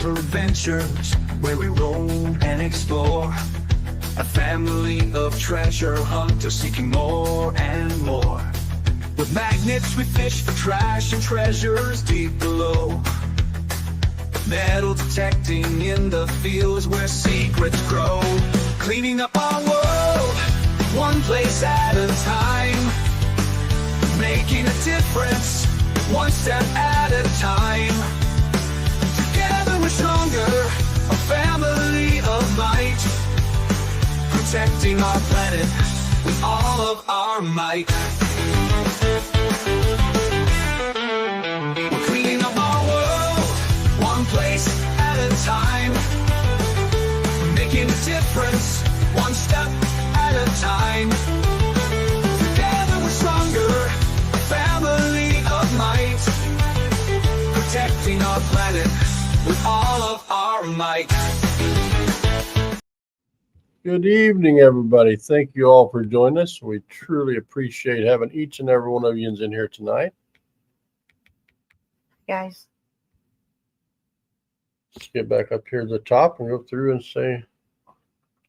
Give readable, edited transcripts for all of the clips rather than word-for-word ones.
for adventures where we roam and explore. A family of treasure hunters seeking more and more. With magnets we fish for trash and treasures deep below. Metal detecting in the fields where secrets grow. Cleaning up our world, one place at a time. Making a difference, one step at a time. Together we're stronger, a family of might. Protecting our planet with all of our might. We're cleaning up our world, one place at a time. Making a difference, one step at a time. Together we're stronger, a family of might. Protecting our planet with all of our might. Good evening, everybody. Thank you all for joining us. We truly appreciate having each and every one of you in here tonight. Guys, Let's get back up here to the top and go through and say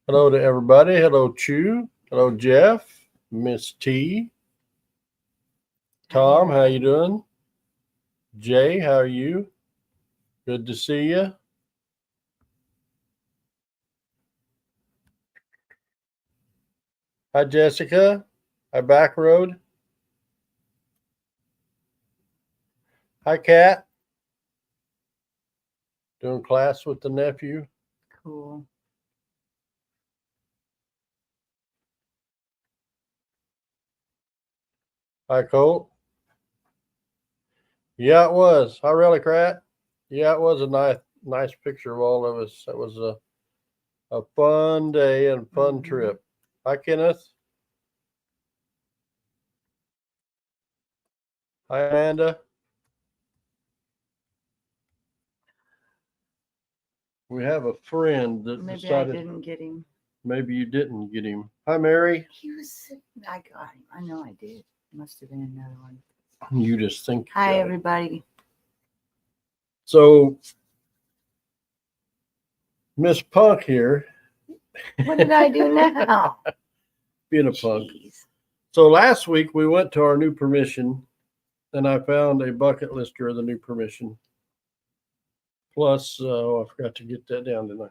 hello to everybody. Hello, Chew. Hello, Jeff. Miss T. Tom, how you doing? Jay, how are you? Good to see you. Hi, Jessica. Hi, Back Road. Hi, Kat. Doing class with the nephew. cool. Hi, Colt. Yeah, it was. Hi, Relicrat. Yeah, it was a nice picture of all of us. That was a fun day and fun trip. Hi, Kenneth. Hi, Amanda. We have a friend that Maybe decided I didn't get him. maybe you didn't get him. Hi, Mary. He was sick. I got him. I know I did. Must have been another one. You just think. you Hi, got it. everybody. So, Miss Punk here, What did I do now? being a punk. Jeez. So last week we went to our new permission, and I found a bucket lister of the new permission. Plus, I forgot to get that down, didn't I?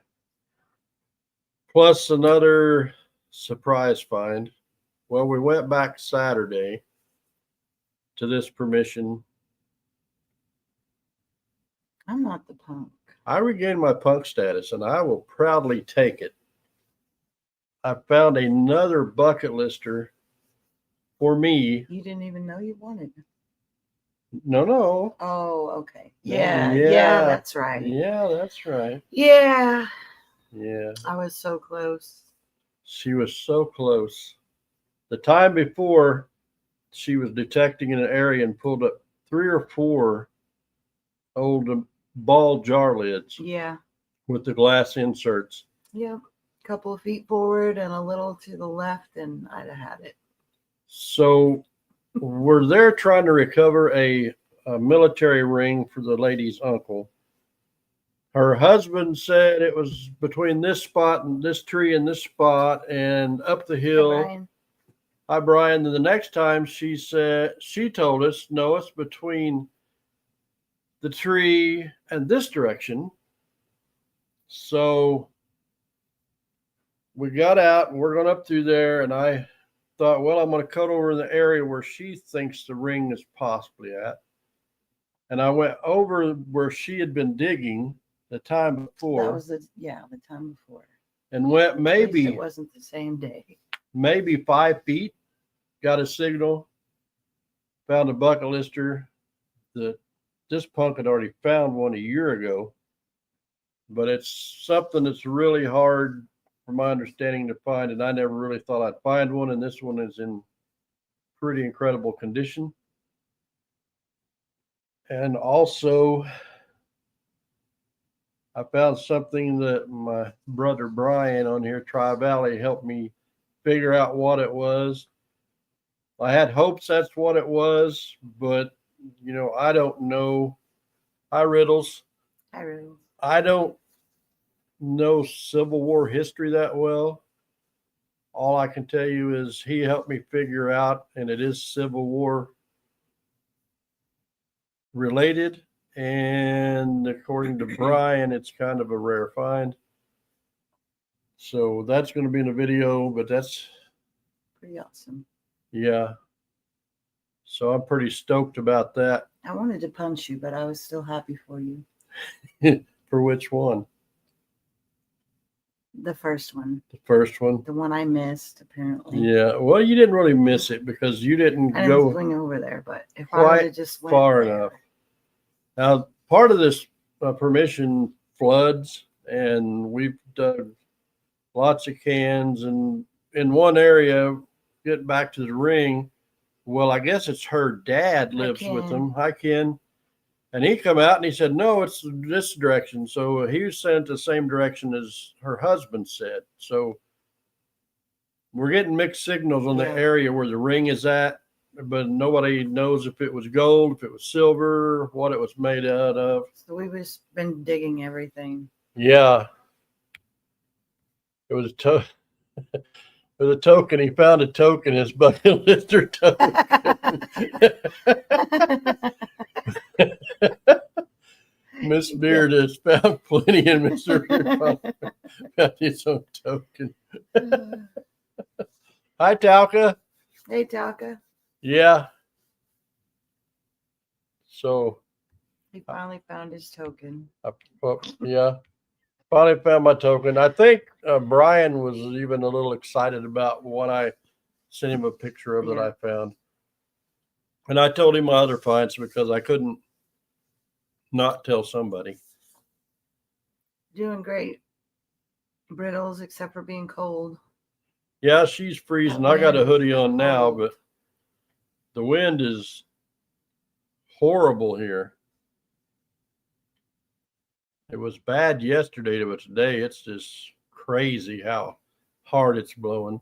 Plus another surprise find. Well, we went back Saturday to this permission. I'm not the punk. I regained my punk status, and I will proudly take it. I found another bucket lister for me. You didn't even know you wanted it. No. Oh, okay. Yeah. Yeah, that's right. Yeah, that's right. Yeah, Yeah. I was so close. She was so close. The time before, she was detecting in an area and pulled up 3 or 4 old ball jar lids Yeah. with the glass inserts. Yep. A couple of feet forward and a little to the left, and I'd have had it. So we're there trying to recover a military ring for the lady's uncle. Her husband said it was between this spot and this tree and this spot and up the hill. Brian. Hi, Brian. And the next time she told us, no, it's between the tree and this direction. So we got out and we're going up through there, and I thought, well, I'm going to cut over in the area where she thinks the ring is possibly at. And I went over where she had been digging the time before. That was the time before. And went At least maybe it wasn't the same day. 5 feet, got a signal, found a bucket lister. This punk had already found one a year ago, but it's something that's really hard, from my understanding, to find, and I never really thought I'd find one, and this one is in pretty incredible condition. And also, I found something that my brother Brian on here, Tri Valley, helped me figure out what it was. I had hopes that's what it was, but I don't know. Hi, Riddles. I really. I don't know Civil War history that well. All I can tell you is he helped me figure out, and it is Civil War related. And according to Brian, it's kind of a rare find. So that's going to be in a video, but that's, Pretty awesome. yeah. So I'm pretty stoked about that. I wanted to punch you, but I was still happy for you. For which one? The first one. The first one? The one I missed, apparently. Yeah. Well, you didn't really miss it because you didn't I didn't go swing over there, but if I quite would have just went far there, enough. Now, part of this permission floods, and we've dug lots of cans. And in one area, getting back to the ring, well, I guess it's her dad lives with them. Hi, Ken. And he come out and he said, no, it's this direction. So he was sent the same direction as her husband said. So we're getting mixed signals on the Yeah. area where the ring is at, but nobody knows if it was gold, if it was silver, what it was made out of. So we've just been digging everything. Yeah. It was with a token. He found a token, his bucket lister token. Miss Beard has found plenty in Missouri. Found his own token. Hi, Talca. Hey, Talca. Yeah. So, He finally found his token. yeah. Finally found my token. I think Brian was even a little excited about what I sent him a picture of that Yeah. I found. And I told him my other finds because I couldn't not tell somebody. Doing great. Brittles, except for being cold. Yeah, she's freezing. I got a hoodie on now, but the wind is horrible here. It was bad yesterday, but today it's just crazy how hard it's blowing.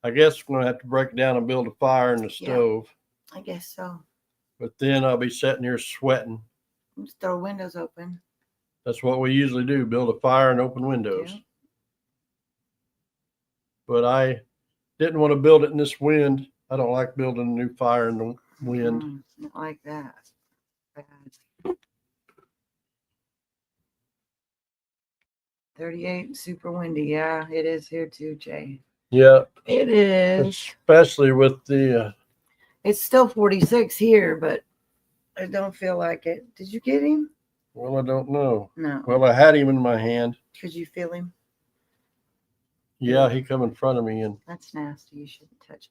I guess we're going to have to break down and build a fire in the stove. I guess so. But then I'll be sitting here sweating. Just throw windows open. That's what we usually do, build a fire and open windows. Yeah. But I didn't want to build it in this wind. I don't like building a new fire in the wind. Not like that. Bad. 38, super windy. Yeah, it is here too, Jay. Yeah, It is. especially with the It's still 46 here, but I don't feel like it. Did you get him? well, I don't know. No. Well, I had him in my hand. Could you feel him? Yeah, he come in front of me and That's nasty. You shouldn't touch it.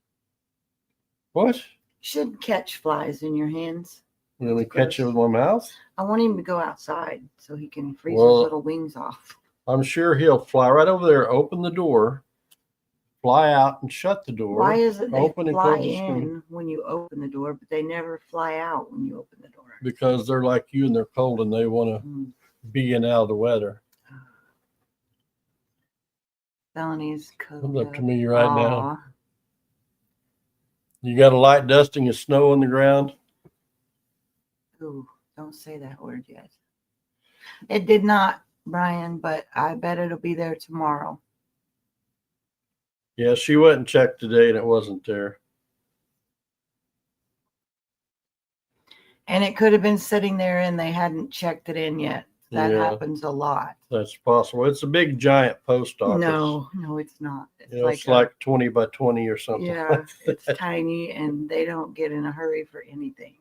what? You shouldn't catch flies in your hands. Let me catch it with my mouth. I want him to go outside so he can freeze Well, his little wings off. I'm sure he'll fly right over there, open the door, fly out and shut the door. Why is it they open and fly close the screen. in when you open the door, but they never fly out when you open the door? Because they're like you and they're cold and they want to Mm. be in out of the weather. Felony's code. Comes up to me right now. Aw. You got a light dusting of snow on the ground. Ooh, don't say that word yet. It did not, Brian, but I bet it'll be there tomorrow. Yeah, she went and checked today and it wasn't there. And it could have been sitting there and they hadn't checked it in yet. That Yeah. happens a lot. That's possible. It's a big giant post office. No, it's not. It's You know, it's a- like 20 by 20 or something. yeah, like it's that. tiny and they don't get in a hurry for anything.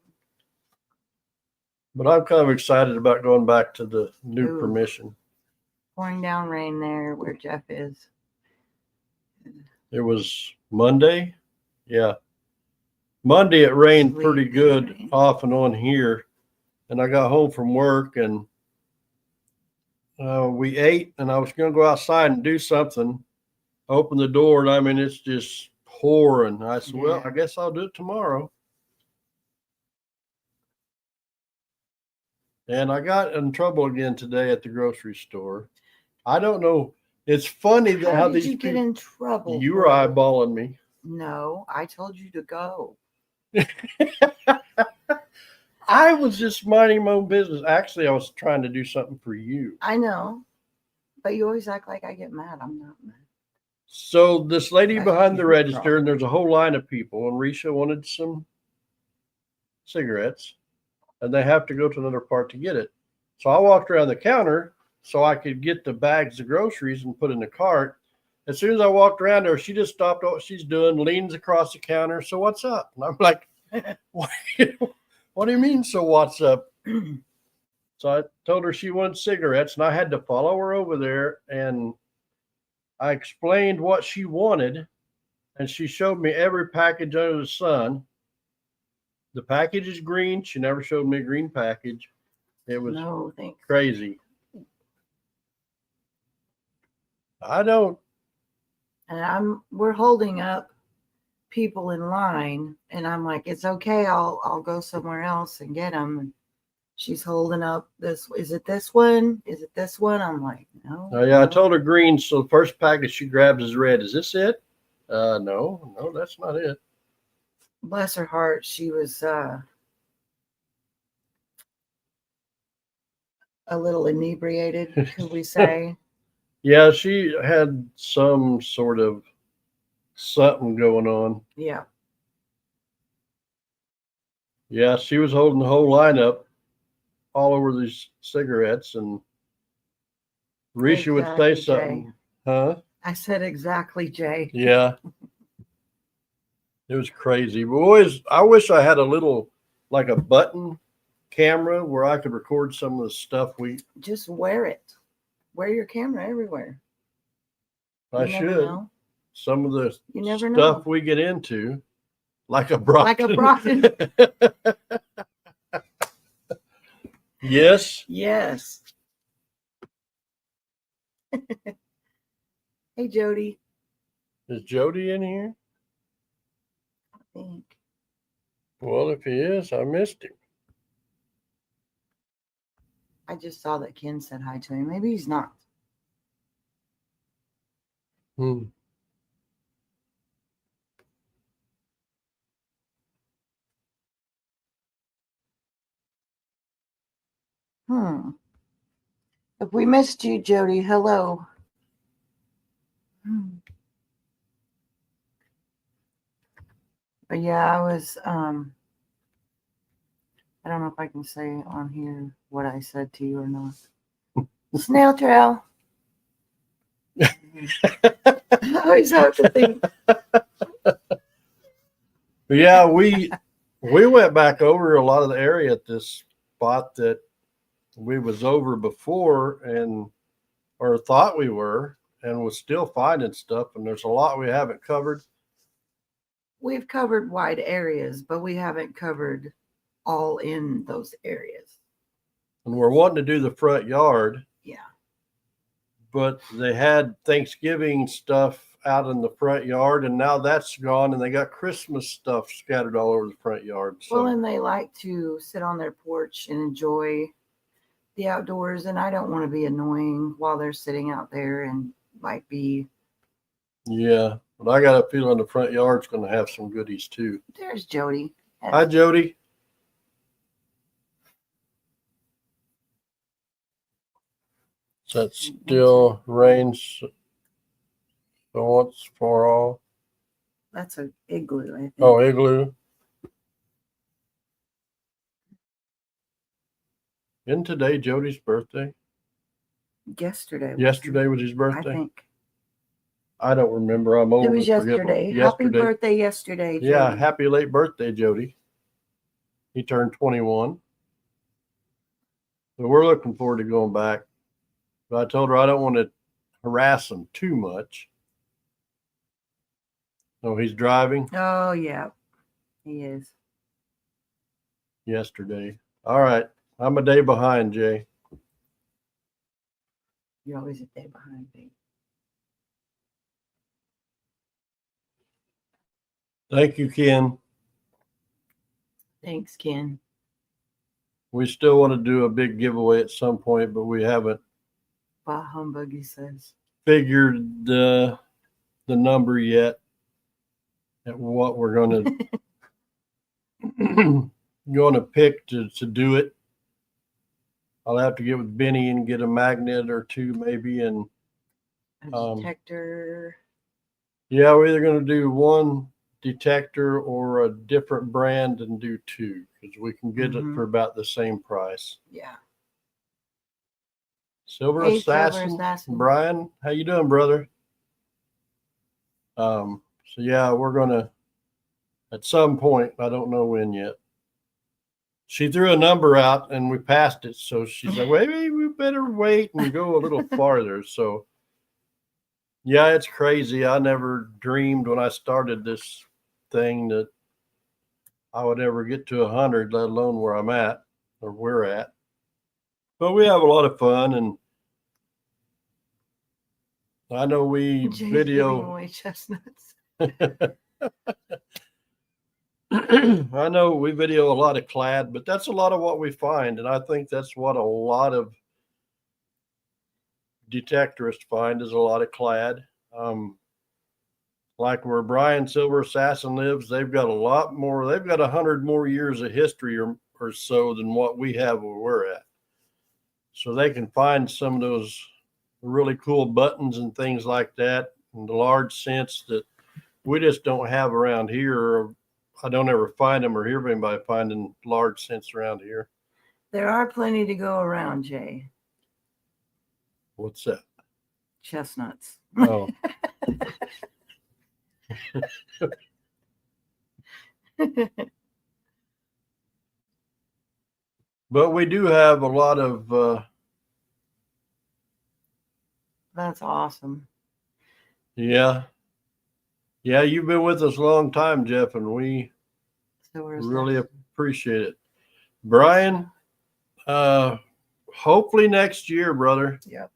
But I'm kind of excited about going back to the new Ooh. permission. Pouring down rain there where Jeff is. It was Monday. Yeah. Monday it rained Sweet pretty good rain. off and on here. And I got home from work and we ate and I was going to go outside and do something. Open the door and I mean, it's just pouring. I said, well, Yeah. I guess I'll do it tomorrow. And I got in trouble again today at the grocery store. I don't know. It's funny that how How did these you get people, in trouble? you were for? eyeballing me. No, I told you to go. I was just minding my own business. Actually, I was trying to do something for you. I know, but you always act like I get mad. I'm not mad. So this lady That's behind the your register, problem. and there's a whole line of people, and Risha wanted some cigarettes, and they have to go to another part to get it. So I walked around the counter so I could get the bags of groceries and put in the cart. As soon as I walked around her, she just stopped what she's doing, leans across the counter. So what's up? And I'm like, what do you mean? So what's up? So I told her she wanted cigarettes, and I had to follow her over there, and I explained what she wanted, and she showed me every package under the sun. The package is green. She never showed me a green package. It was No, thanks. crazy. I don't. And we're holding up people in line, and I'm like, it's okay. I'll go somewhere else and get them. And she's holding up this. Is it this one? Is it this one? I'm like, no. Oh yeah, I no. told her green. So the first package she grabs is red. Is this it? No, that's not it. Bless her heart, she was a little inebriated, could we say? Yeah, she had some sort of something going on. Yeah. Yeah, she was holding the whole lineup all over these cigarettes, and Risha would say Exactly, something. Jay. Huh? I said exactly, Jay. Yeah. It was crazy. But always, I wish I had a little, like a button camera where I could record some of the stuff Just wear it. Wear your camera everywhere. I You never should. know. Some of the You never stuff know. we get into, like a Brockton. Like a Brockton. Yes. Yes. Hey, Jody. Is Jody in here? I think. Well, if he is, I missed him. I just saw that Ken said hi to him. Maybe he's not. Hmm. If we missed you, Jody, hello. But yeah, I was I don't know if I can say on here what I said to you or not. Snail trail. I always have to think. Yeah, we went back over a lot of the area at this spot that we was over before, and or thought we were, and was still finding stuff, and there's a lot we haven't covered. We've covered wide areas, but we haven't covered all in those areas. And we're wanting to do the front yard, Yeah. but they had Thanksgiving stuff out in the front yard, and now that's gone, and they got Christmas stuff scattered all over the front yard. So Well, and they like to sit on their porch and enjoy the outdoors, and I don't want to be annoying while they're sitting out there and might be. yeah, but I got a feeling the front yard's going to have some goodies too. There's Jody. Hi, Jody. So that still rains so once for all. That's an igloo, I think. Oh, igloo. Isn't today Jody's birthday? Yesterday. Yesterday was his I birthday. think. I don't remember. I'm old. It was and forgetful. yesterday. Happy birthday yesterday, Jody. Yeah, happy late birthday, Jody. He turned 21. So we're looking forward to going back. But I told her I don't want to harass him too much. So he's driving Oh, yeah. He is. yesterday. All right. I'm a day behind, Jay. You're always a day behind me. Thank you, Ken. Thanks, Ken. We still want to do a big giveaway at some point, but we haven't Bah humbug, he says. figured the number yet at what we're going to going to pick to do it. I'll have to get with Benny and get a magnet or two maybe. And A detector. yeah, we're either going to do one detector or a different brand and do two, because we can get it for about the same price. Yeah. Silver Hey, Silver Assassin. Assassin. Brian, how you doing, brother? So yeah, we're gonna at some point, I don't know when yet. She threw a number out and we passed it, so she's like, "Wait, we better wait and go a little farther." So yeah, it's crazy. I never dreamed when I started this thing that I would ever get to 100, let alone where I'm at or we're at. But we have a lot of fun, and I know we Jay's giving video. away chestnuts. I know we video a lot of clad, but that's a lot of what we find, and I think that's what a lot of detectorists find is a lot of clad. Like where Brian Silver Assassin lives, they've got a lot more. They've got 100 more years of history or so than what we have where we're at. So they can find some of those really cool buttons and things like that, and the large scents that we just don't have around here. Or I don't ever find them or hear of anybody finding large scents around here. There are plenty to go around, Jay. What's that? Chestnuts. Oh. But we do have a lot of That's awesome. yeah, you've been with us a long time, Jeff, and we Silver really Assassin. appreciate it. Brian, hopefully next year, brother. Yep.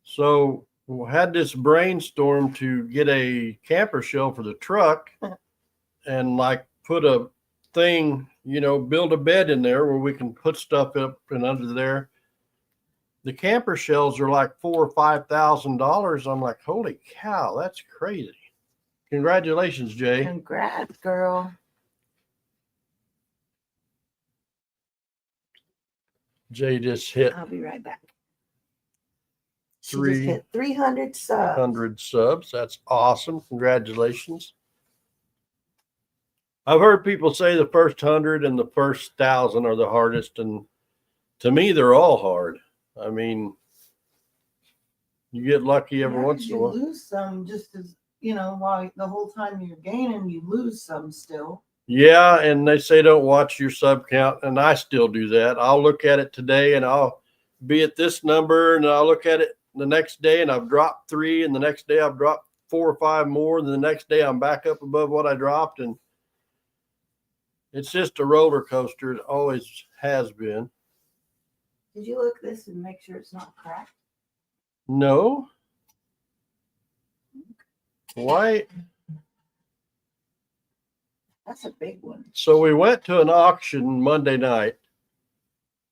So we had this brainstorm to get a camper shell for the truck and like put a thing, build a bed in there where we can put stuff up and under there. The camper shells are like $4,000 or $5,000. I'm like, holy cow, that's crazy. Congratulations, Jay. Congrats, girl. Jay just hit I'll be right back. She Three- just hit 300 subs. 100 subs. That's awesome. Congratulations. I've heard people say the first 100 and the first 1,000 are the hardest, and to me, they're all hard. I mean, you get lucky every once in a while. You lose some just as, while the whole time you're gaining, you lose some still. Yeah, and they say don't watch your sub count, and I still do that. I'll look at it today, and I'll be at this number, and I'll look at it the next day, and I've dropped 3, and the next day I've dropped 4 or 5 more, and the next day I'm back up above what I dropped, and it's just a roller coaster. It always has been. Did you look this and make sure it's not cracked? No. Why? That's a big one. So we went to an auction Monday night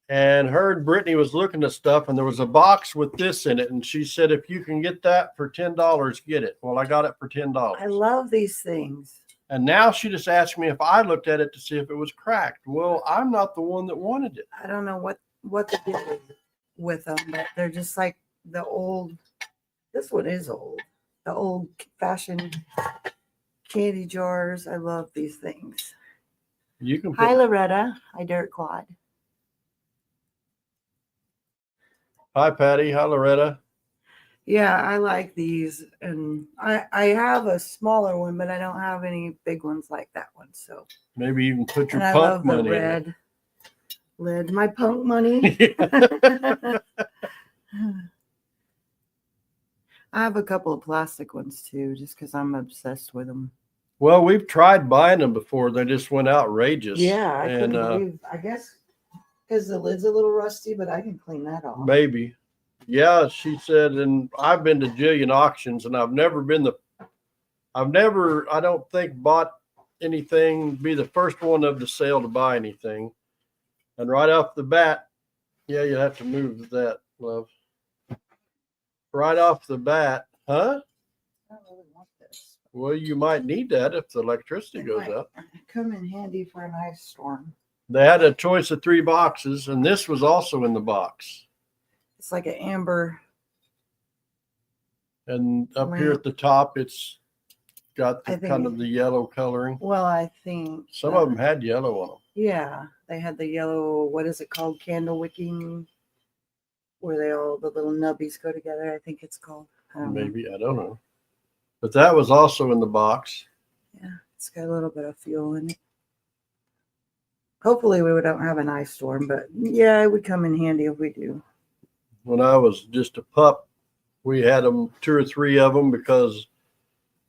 and heard Brittany was looking at stuff, and there was a box with this in it. And she said, if you can get that for $10, get it. Well, I got it for $10. I love these things. And now she just asked me if I looked at it to see if it was cracked. Well, I'm not the one that wanted it. I don't know what the deal is with them, but they're just like the old. This one is old. The old fashioned candy jars. I love these things. You can Hi, put, Loretta. Hi, Dirt Quad. hi, Patty. Hi, Loretta. Yeah, I like these, and I have a smaller one, but I don't have any big ones like that one. So, Maybe you can put your and I punk love the money in it. red lid. My punk money. I have a couple of plastic ones too, just because I'm obsessed with them. Well, we've tried buying them before. They just went outrageous. Yeah, I and couldn't believe. I guess because the lid's a little rusty, but I can clean that off. maybe. Yeah, she said, and I've been to jillion auctions, and I've never, I don't think, bought anything, be the first one of the sale to buy anything. And right off the bat, yeah, you have to move that, love. Right off the bat, huh? I don't really want this. Well, you might need that if the electricity It goes might out. come in handy for an ice storm. They had a choice of 3 boxes, and this was also in the box. It's like an amber. And up here Lamp. at the top, it's got I the think- kind of the yellow coloring. Well, I think Some of them had yellow on them. Yeah, they had the yellow. What is it called? Candle wicking, where the little nubbies go together. I think it's called. I don't know. Maybe, I don't know. But that was also in the box. Yeah, it's got a little bit of fuel in it. Hopefully, we don't have an ice storm, but yeah, it would come in handy if we do. When I was just a pup, we had them 2 or 3 of them because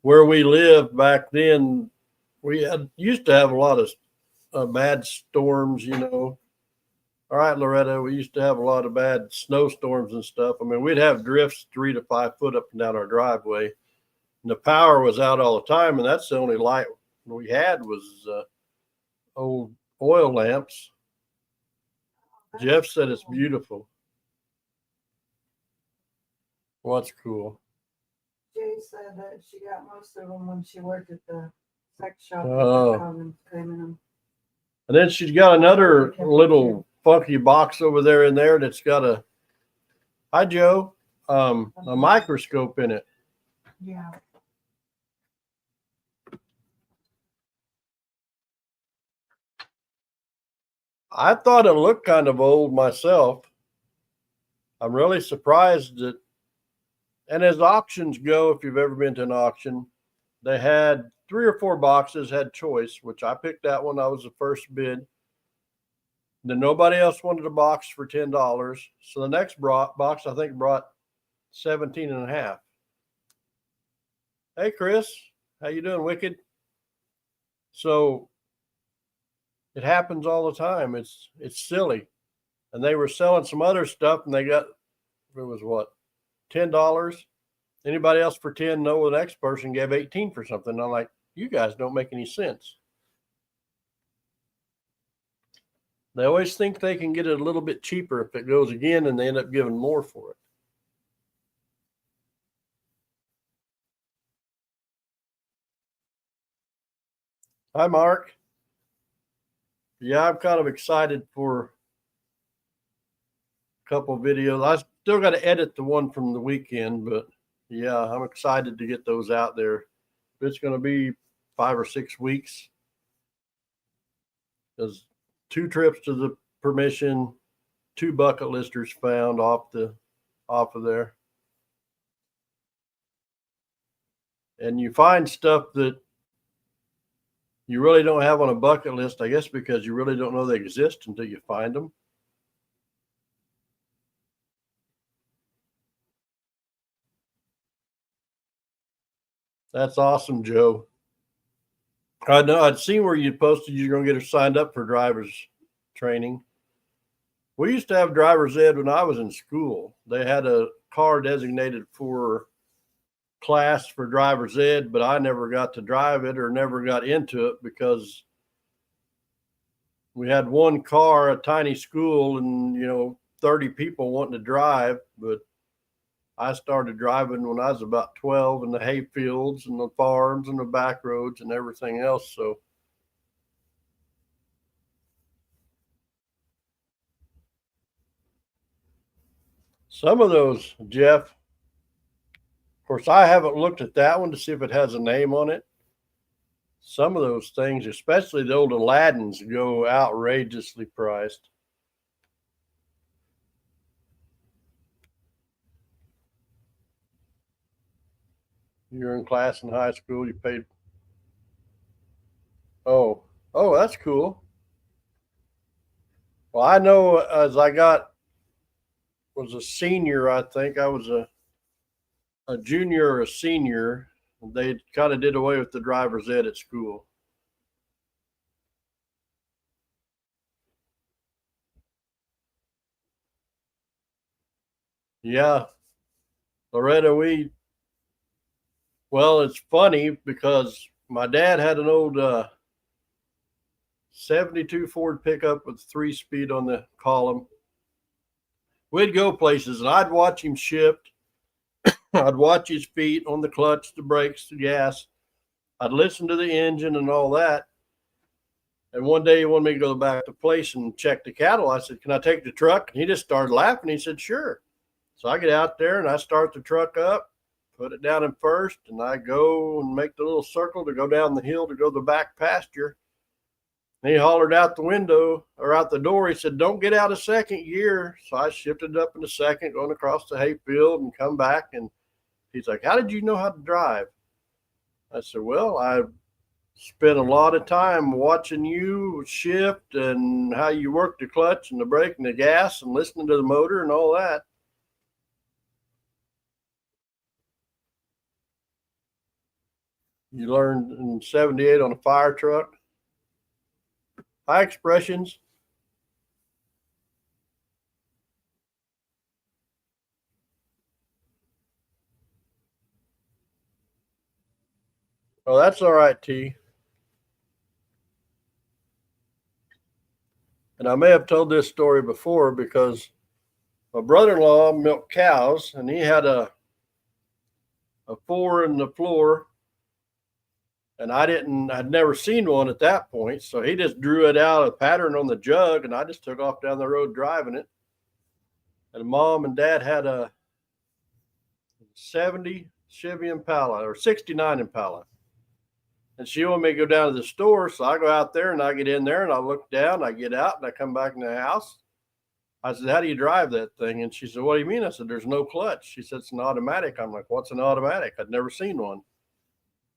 where we lived back then, we used to have a lot of bad storms, you know. All right, Loretta, we used to have a lot of bad snowstorms and stuff. I mean, we'd have drifts 3 to 5 foot up and down our driveway. And the power was out all the time, and that's the only light we had was old oil lamps. Jeff said it's beautiful. What's cool? Jay said that she got most of them when she worked at the sex shop. Oh. Claiming them. And then she's got another little funky box over there in there that's got a, hi Joe, a microscope in it. Yeah. I thought it looked kind of old myself. I'm really surprised that, and as auctions go, if you've ever been to an auction, they had 3 or 4 boxes, had choice, which I picked that one. I was the first bid. Then nobody else wanted a box for $10. So the next box, I think, brought 17 and a half. Hey, Chris, how you doing, Wicked? So it happens all the time. It's silly. And they were selling some other stuff, and they got, it was what, $10? Anybody else for 10? No, the next person gave 18 for something. And I'm like, you guys don't make any sense. They always think they can get it a little bit cheaper if it goes again, and they end up giving more for it. Hi, Mark. Yeah, I'm kind of excited for a couple of videos. I still got to edit the one from the weekend, but yeah, I'm excited to get those out there. It's going to be 5 or 6 weeks. There's 2 trips to the permission, 2 bucket listers found off of there. And you find stuff that you really don't have on a bucket list, I guess, because you really don't know they exist until you find them. That's awesome, Joe. I know I'd seen where you posted you're going to get her signed up for driver's training. We used to have driver's ed when I was in school. They had a car designated for class for driver's ed, but I never got to drive it or never got into it because we had one car, a tiny school, and 30 people wanting to drive. But I started driving when I was about 12 in the hay fields and the farms and the back roads and everything else. So some of those, Jeff, of course, I haven't looked at that one to see if it has a name on it. Some of those things, especially the old Aladdins, go outrageously priced. You're in class in high school, you paid. Oh, that's cool. Well, I know as I was a senior, I think I was a junior or a senior, they kind of did away with the driver's ed at school. Yeah. Loretta, well, it's funny because my dad had an old 72 Ford pickup with 3-speed on the column. We'd go places and I'd watch him shift. I'd watch his feet on the clutch, the brakes, the gas. I'd listen to the engine and all that. And one day he wanted me to go back to the place and check the cattle. I said, can I take the truck? And he just started laughing. He said, sure. So I get out there and I start the truck up, put it down in first, and I go and make the little circle to go down the hill to go to the back pasture. And he hollered out the window or out the door. He said, don't get out of second gear. So I shifted up into second, going across the hayfield and come back. And he's like, how did you know how to drive? I said, well, I spent a lot of time watching you shift and how you work the clutch and the brake and the gas and listening to the motor and all that. You learned in 78 on a fire truck. High expressions. Oh, that's all right, T. And I may have told this story before because my brother-in-law milked cows and he had a 4 in the floor. And I'd never seen one at that point. So he just drew it out a pattern on the jug and I just took off down the road driving it. And mom and dad had a 70 Chevy Impala or 69 Impala. And she wanted me to go down to the store. So I go out there and I get in there and I look down, I get out and I come back in the house. I said, how do you drive that thing? And she said, what do you mean? I said, there's no clutch. She said, it's an automatic. I'm like, what's an automatic? I'd never seen one.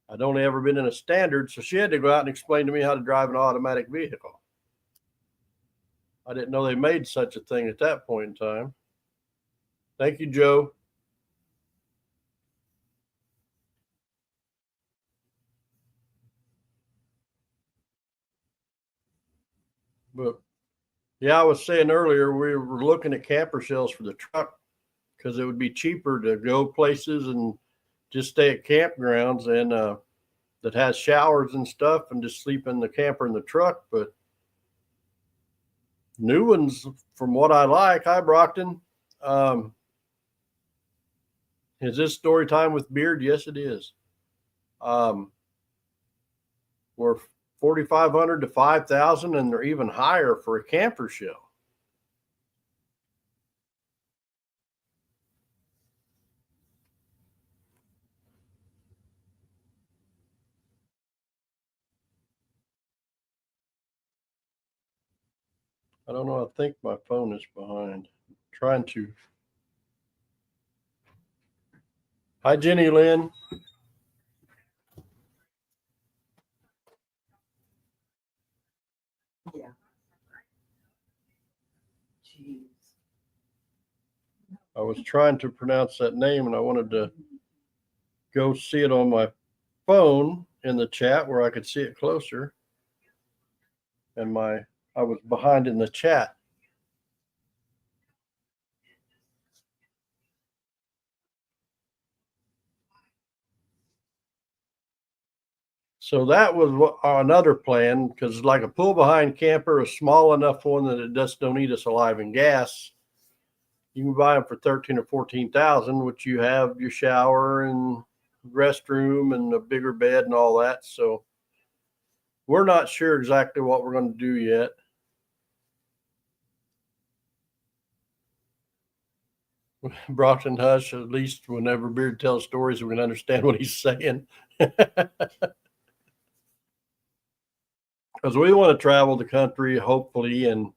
I'd only ever been in a standard, so she had to go out and explain to me how to drive an automatic vehicle. I didn't know they made such a thing at that point in time. Thank you, Joe. But yeah, I was saying earlier, we were looking at camper shells for the truck because it would be cheaper to go places and just stay at campgrounds and that has showers and stuff and just sleep in the camper in the truck. But new ones, from what I like, hi Brockton. Is this story time with Beard? Yes, it is. We're 4,500 to 5,000, and they're even higher for a camper shell. I don't know. I think my phone is behind. I'm trying to. Hi, Jenny Lynn. Yeah. Jeez. I was trying to pronounce that name and I wanted to go see it on my phone in the chat where I could see it closer. And I was behind in the chat. So that was another plan, because like a pull behind camper, a small enough one that it just don't eat us alive in gas. You can buy them for 13 or 14,000, which you have your shower and restroom and a bigger bed and all that. So we're not sure exactly what we're going to do yet. Brockton hush, at least whenever Beard tells stories, we can understand what he's saying. Because we want to travel the country, hopefully, and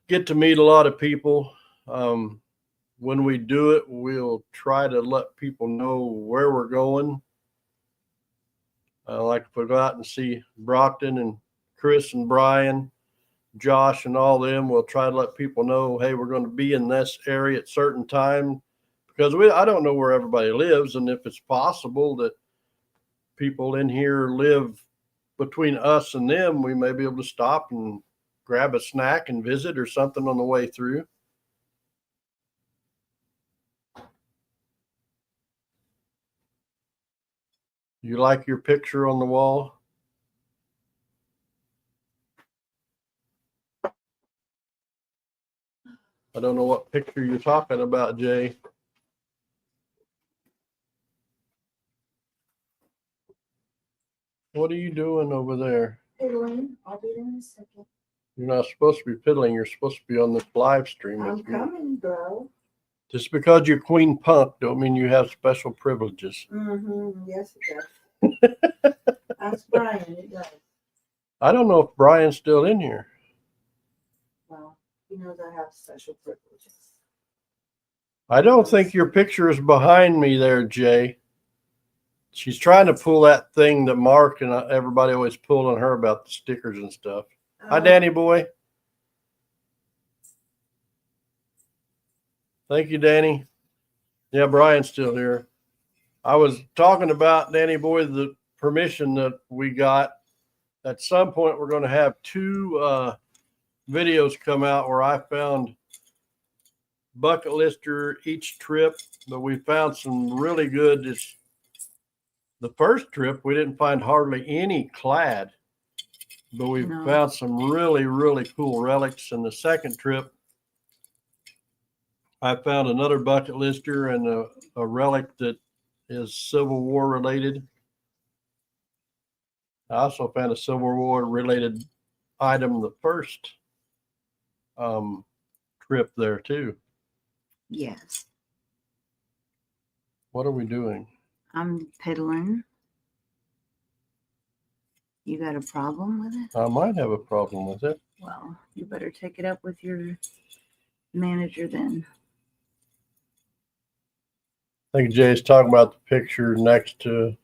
get to meet a lot of people. When we do it, we'll try to let people know where we're going. Like if we go out and see Brockton and Chris and Brian, Josh and all them, we'll try to let people know, hey, we're going to be in this area at certain time, because I don't know where everybody lives. And if it's possible that people in here live between us and them, we may be able to stop and grab a snack and visit or something on the way through. You like your picture on the wall? I don't know what picture you're talking about, Jay. What are you doing over there? Elaine, I'll be there in a second. You're not supposed to be piddling. You're supposed to be on this live stream I'm with me. coming, bro. Just because you're Queen Punk don't mean you have special privileges. Mm-hmm. Yes, it does. Ask Brian, it does. I don't know if Brian's still in here. Well, he knows I have special privileges. I don't think your picture is behind me there, Jay. She's trying to pull that thing that Mark and everybody always pulled on her about the stickers and stuff. Hi, Danny boy. Thank you, Danny. Yeah, Brian's still here. I was talking about, Danny boy, the permission that we got. At some point, we're going to have 2 videos come out where I found bucket lister each trip, but we found some really good. It's the first trip, we didn't find hardly any clad, but we found some really, really cool relics. And the second trip, I found another bucket lister and a relic that is Civil War related. I also found a Civil War related item the first trip there too. Yes. What are we doing? I'm piddling. You got a problem with it? I might have a problem with it. Well, you better take it up with your manager then. I think Jay's talking about the picture next to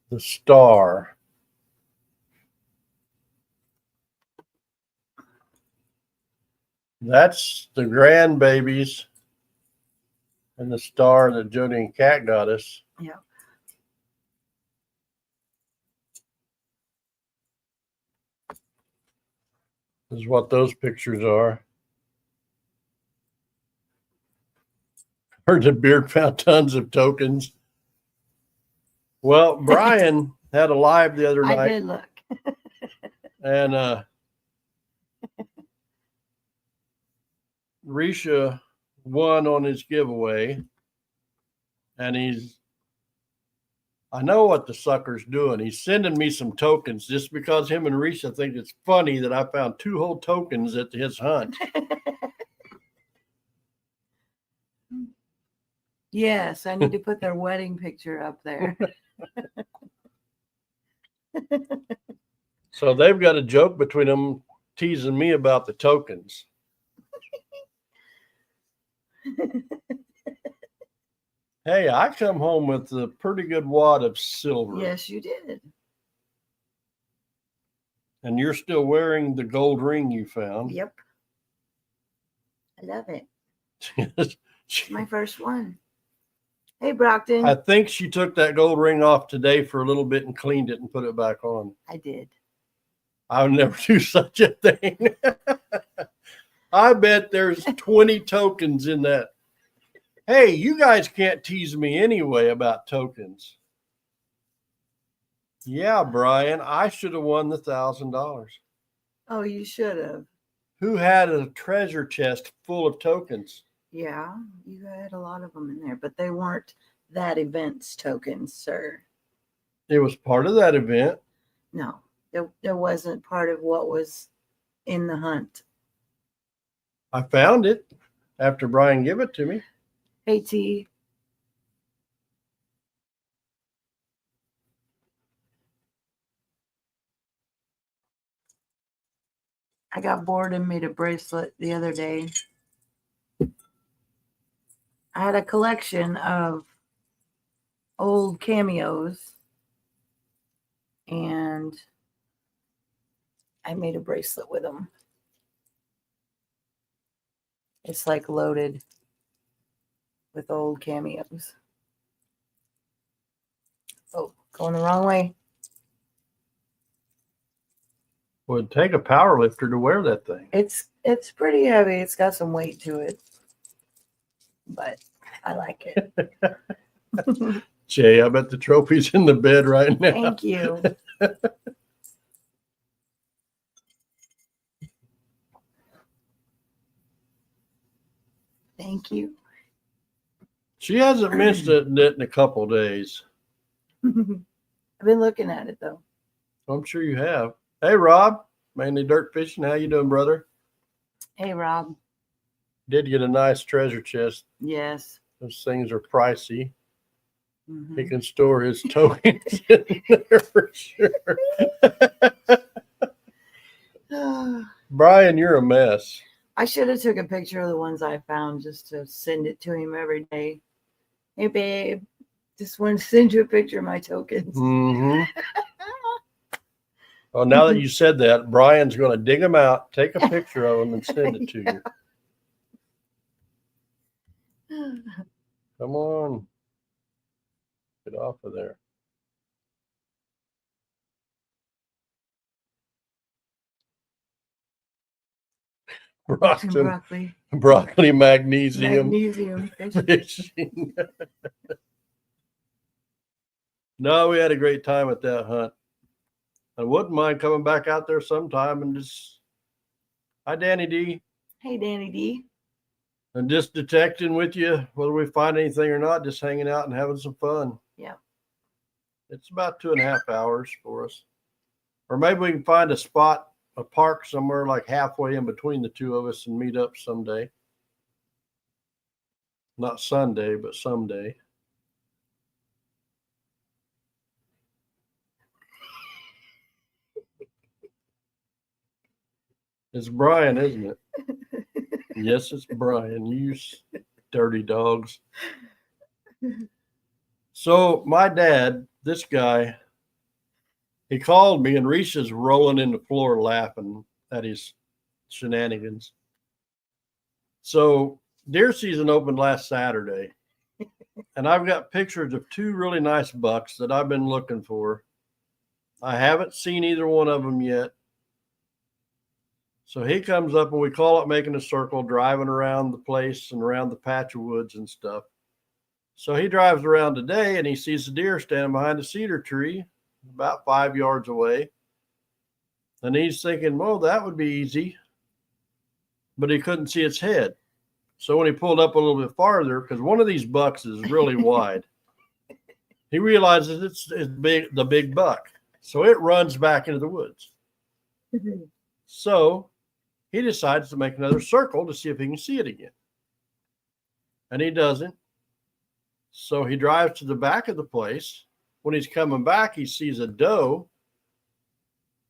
the star. That's the grandbabies and the star that Jody and Kat got us. Yeah. This is what those pictures are. Heard that Beard found tons of tokens. Well, Brian had a live the other night. I did look. And Risha won on his giveaway. And I know what the sucker's doing. He's sending me some tokens just because him and Risha think it's funny that I found 2 whole tokens at his hunt. Yes, I need to put their wedding picture up there. So they've got a joke between them teasing me about the tokens. Hey, I come home with a pretty good wad of silver. Yes, you did. And you're still wearing the gold ring you found. Yep. I love it. She- My first one. Hey, Brockton. I think she took that gold ring off today for a little bit and cleaned it and put it back on. I did. I would never do such a thing. I bet there's 20 tokens in that. Hey, you guys can't tease me anyway about tokens. Yeah, Brian, I should have won the $1,000. Oh, you should have. Who had a treasure chest full of tokens? Yeah, you had a lot of them in there, but they weren't that event's tokens, sir. It was part of that event. No, there wasn't part of what was in the hunt. I found it after Brian gave it to me. Hey, T. I got bored and made a bracelet the other day. I had a collection of old cameos and I made a bracelet with them. It's like loaded with old cameos. Oh, going the wrong way. Would take a power lifter to wear that thing. It's pretty heavy. It's got some weight to it, but I like it. Jay, I bet the trophy's in the bed right now. Thank you. Thank you. She hasn't mentioned it in a couple days. I've been looking at it though. I'm sure you have. Hey, Rob, Mainly Dirt Fishing. How you doing, brother? Hey, Rob. Did get a nice treasure chest. Yes. Those things are pricey. Mhm. He can store his tokens in there for sure. Brian, you're a mess. I should have took a picture of the ones I found just to send it to him every day. Hey, babe, just wanted to send you a picture of my tokens. Mm-hmm. Well, now that you said that, Brian's going to dig them out, take a picture of them, and send it to you. Come on. Get off of there. Broccoli, magnesium. Fishing. No, we had a great time at that hunt. I wouldn't mind coming back out there sometime and just, hi, Danny D. Hey, Danny D. And just detecting with you, whether we find anything or not, just hanging out and having some fun. Yeah. It's about 2.5 hours for us. Or maybe we can find a spot, a park somewhere like halfway in between the two of us and meet up someday. Not Sunday, but someday. It's Brian, isn't it? Yes, it's Brian. You dirty dogs. So my dad, this guy, he called me and Risha's rolling in the floor laughing at his shenanigans. So deer season opened last Saturday. And I've got pictures of 2 really nice bucks that I've been looking for. I haven't seen either one of them yet. So he comes up and we call it making a circle, driving around the place and around the patch of woods and stuff. So he drives around today and he sees a deer standing behind a cedar tree about 5 yards away. And he's thinking, well, that would be easy. But he couldn't see its head. So when he pulled up a little bit farther, because one of these bucks is really wide, he realizes it's the big buck. So it runs back into the woods. So he decides to make another circle to see if he can see it again. And he doesn't. So he drives to the back of the place. When he's coming back, he sees a doe.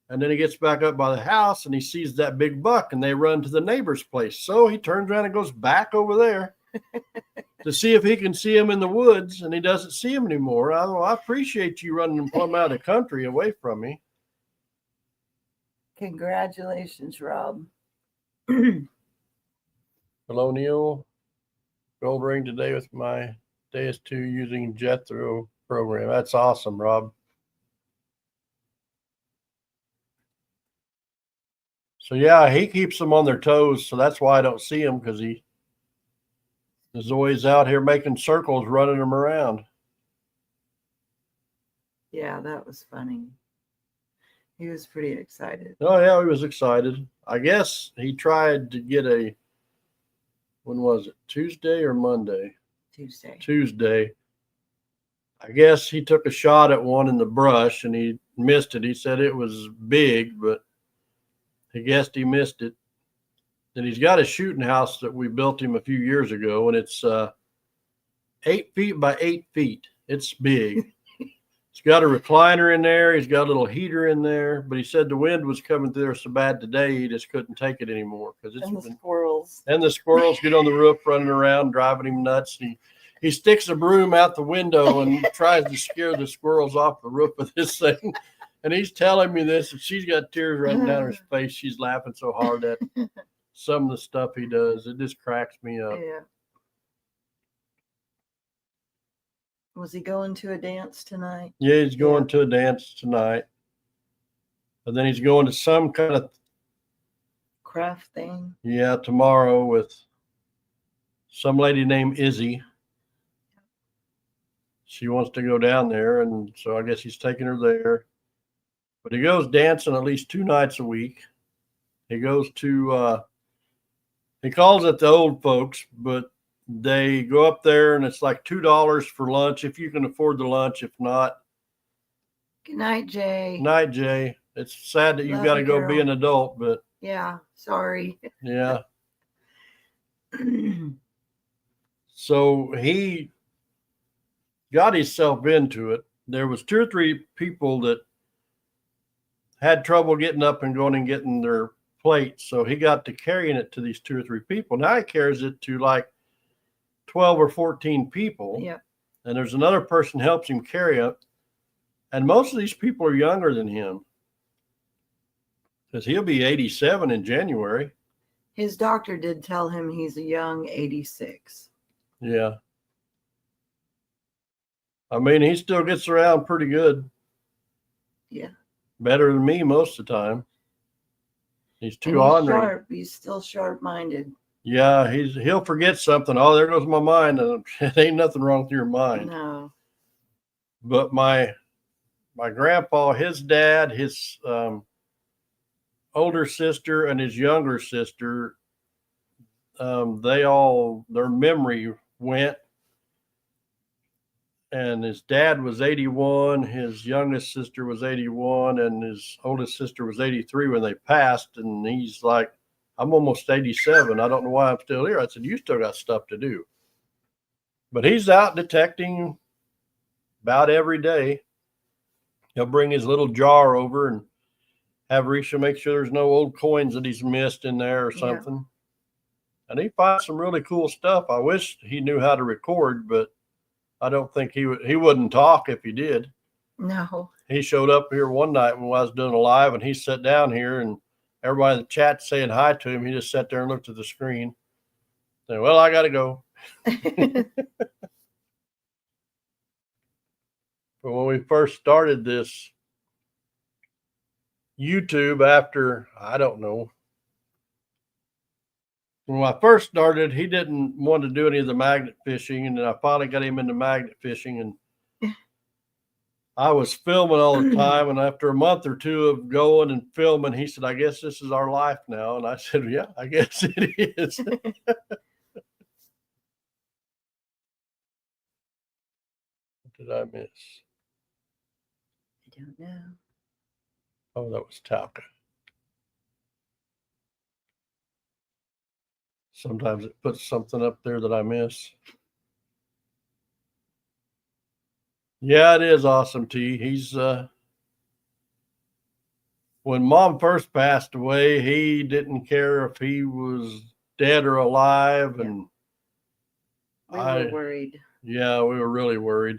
And then he gets back up by the house and he sees that big buck and they run to the neighbor's place. So he turns around and goes back over there to see if he can see him in the woods, and he doesn't see him anymore. I appreciate you running him plumb out of the country away from me. Congratulations, Rob. Hello, Neil. Gold ring today with my DS2 using Jethro program. That's awesome, Rob. So yeah, he keeps them on their toes. So that's why I don't see him, because he is always out here making circles, running them around. Yeah, that was funny. He was pretty excited. Oh yeah, he was excited. I guess he tried to get when was it? Tuesday or Monday? Tuesday. I guess he took a shot at one in the brush and he missed it. He said it was big, but he guessed he missed it. And he's got a shooting house that we built him a few years ago, and it's 8 feet by 8 feet. It's big. He's got a recliner in there. He's got a little heater in there, but he said the wind was coming through there so bad today he just couldn't take it anymore. And the squirrels. And the squirrels get on the roof running around, driving him nuts. He sticks a broom out the window and tries to scare the squirrels off the roof of this thing. And he's telling me this, and she's got tears running down her face. She's laughing so hard at some of the stuff he does. It just cracks me up. Yeah. Was he going to a dance tonight? Yeah, he's going to a dance tonight. And then he's going to some kind of craft thing. Yeah, tomorrow with some lady named Izzy. She wants to go down there, and so I guess he's taking her there. But he goes dancing at least 2 nights a week. He goes to, he calls it the old folks, but they go up there and it's like $2 for lunch if you can afford the lunch. If not, Good night, Jay. Night, Jay. It's sad that you've Love got to you, go be girl. an adult, but Yeah, sorry. yeah. So he got himself into it. There was 2 or 3 people that had trouble getting up and going and getting their plates. So he got to carrying it to these 2 or 3 people. Now he carries it to like 12 or 14 people. Yep. And there's another person helps him carry it. And most of these people are younger than him. Because he'll be 87 in January. His doctor did tell him he's a young 86. Yeah. I mean, he still gets around pretty good. Yeah. Better than me most of the time. He's And too he's ornery. sharp. He's still sharp-minded. Yeah, he'll forget something. Oh, there goes my mind. And it ain't nothing wrong with your mind. No. But my grandpa, his dad, his older sister, and his younger sister, their memory went. And his dad was 81, his youngest sister was 81, and his oldest sister was 83 when they passed. And he's like, I'm almost 87. I don't know why I'm still here. I said, you still got stuff to do. But he's out detecting about every day. He'll bring his little jar over and have Risha make sure there's no old coins that he's missed in there or something. Yeah. And he finds some really cool stuff. I wish he knew how to record, but I don't think he wouldn't talk if he did. No. He showed up here one night when I was doing a live, and he sat down here, and everybody in the chat saying hi to him. He just sat there and looked at the screen. Said, well, I got to go. But when we first started this YouTube after, I don't know, when I first started, he didn't want to do any of the magnet fishing, and then I finally got him into magnet fishing, and I was filming all the time. And after a month or 2 of going and filming, he said, I guess this is our life now. And I said, yeah, I guess it is. What did I miss? I don't know. Oh, that was Talca. Sometimes it puts something up there that I miss. Yeah, it is awesome, T. He's when Mom first passed away, he didn't care if he was dead or alive. Yeah. And we were worried. Yeah, we were really worried.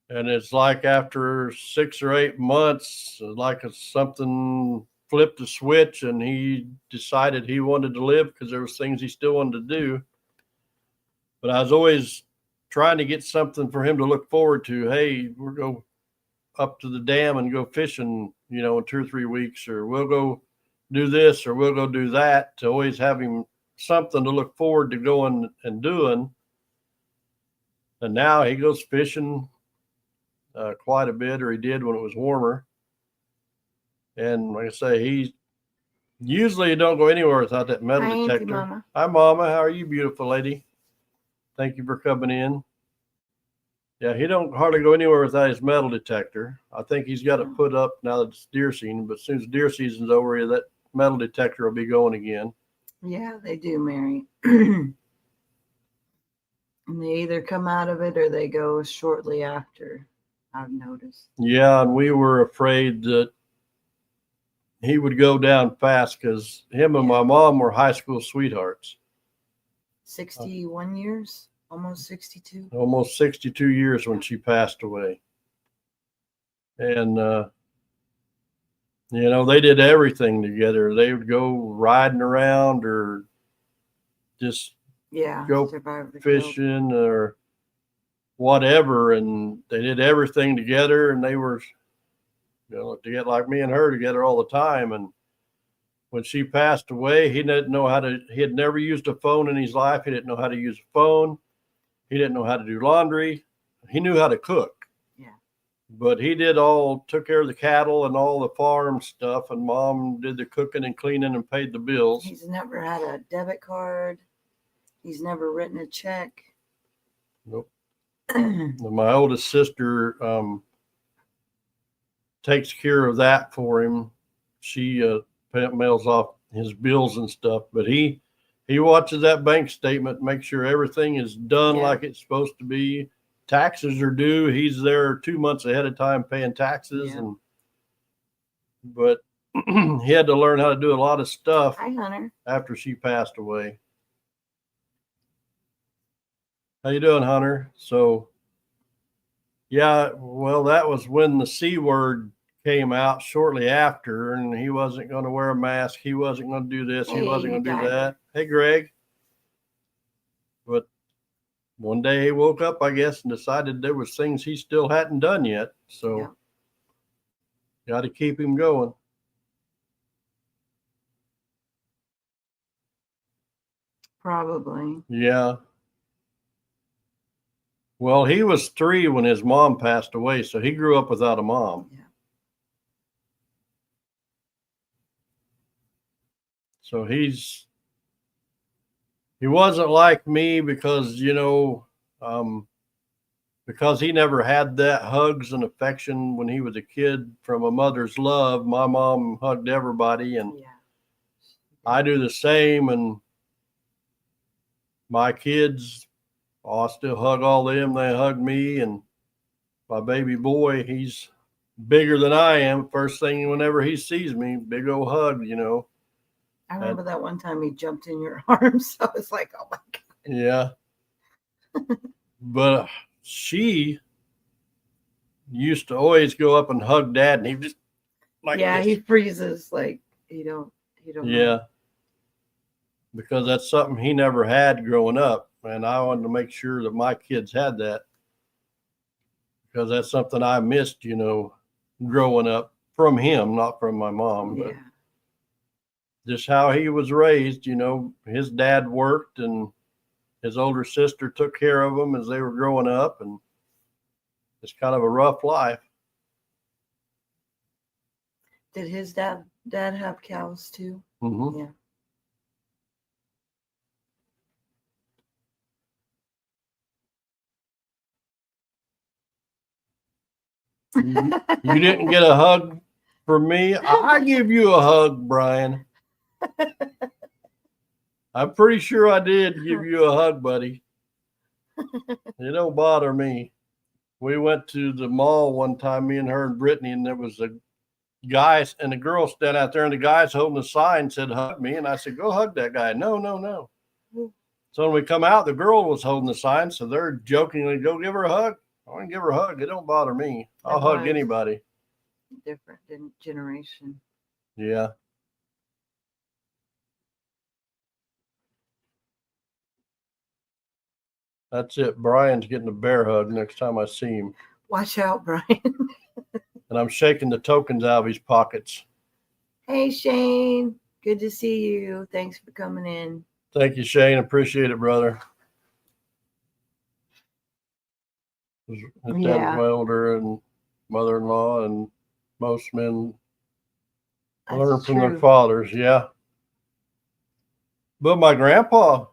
And it's like after 6 or 8 months, like something flipped a switch and he decided he wanted to live because there was things he still wanted to do. But I was always trying to get something for him to look forward to. Hey, we'll go up to the dam and go fishing, in 2 or 3 weeks, or we'll go do this, or we'll go do that, to always have him something to look forward to going and doing. And now he goes fishing quite a bit, or he did when it was warmer. And like I say, he usually don't go anywhere without that metal detector. You, Mama. Hi, Mama. How are you, beautiful lady? Thank you for coming in. Yeah, he don't hardly go anywhere without his metal detector. I think he's got it put up now that it's deer season, but as soon as deer season's over, that metal detector will be going again. Yeah, they do, Mary. And they either come out of it or they go shortly after, I've noticed. Yeah, and we were afraid that he would go down fast because him and my mom were high school sweethearts. 61 years, almost 62. Almost 62 years when she passed away. And, they did everything together. They would go riding around or just go fishing or whatever. And they did everything together, and they were, to get like me and her together all the time. And when she passed away, he had never used a phone in his life. He didn't know how to use a phone. He didn't know how to do laundry. He knew how to cook. Yeah. But he took care of the cattle and all the farm stuff, and Mom did the cooking and cleaning and paid the bills. He's never had a debit card. He's never written a check. Nope. My oldest sister, takes care of that for him. She mails off his bills and stuff, but he watches that bank statement, make sure everything is done Yeah. like it's supposed to be. Taxes are due. He's there 2 months ahead of time paying taxes, Yeah. and but he had to learn how to do a lot of stuff Hi, Hunter. after she passed away. How you doing, Hunter? So, yeah, well, that was when the C word came out shortly after, and he wasn't going to wear a mask. He wasn't going to do this. He Hey, wasn't hey, going to do Diamond. that. Hey, Greg. But one day he woke up, I guess, and decided there was things he still hadn't done yet. So, Yeah. got to keep him going. Probably. Yeah. Well, he was 3 when his mom passed away, so he grew up without a mom. Yeah. So he wasn't like me because, because he never had that hugs and affection when he was a kid from a mother's love. My mom hugged everybody, and Yeah. I do the same. And my kids, I still hug all them. They hug me, and my baby boy, he's bigger than I am. First thing whenever he sees me, big old hug, I remember that one time he jumped in your arms. I was like, oh my God. Yeah. But she used to always go up and hug Dad, and he just like Yeah, this. he freezes like he don't know. Yeah, because that's something he never had growing up, and I wanted to make sure that my kids had that, because that's something I missed, growing up from him, not from my mom, but Yeah. just how he was raised. His dad worked, and his older sister took care of him as they were growing up, and it's kind of a rough life. Did his dad have cows too? Mm-hmm. Yeah. You didn't get a hug from me. I give you a hug, Brian. I'm pretty sure I did give you a hug, buddy. It don't bother me. We went to the mall one time, me and her and Brittany, and there was a guy and a girl standing out there, and the guy's holding a sign said, "Hug me." And I said, "Go hug that guy." No, no, no. So when we come out, the girl was holding the sign, so they're jokingly, "Go give her a hug." I want to give her a hug. It don't bother me. I'll hug anybody. Different generation. Yeah. That's it. Brian's getting a bear hug next time I see him. Watch out, Brian. And I'm shaking the tokens out of his pockets. Hey, Shane. Good to see you. Thanks for coming in. Thank you, Shane. Appreciate it, brother. His dad was my older and mother-in-law, and most men learn from their fathers. Yeah. But my grandpa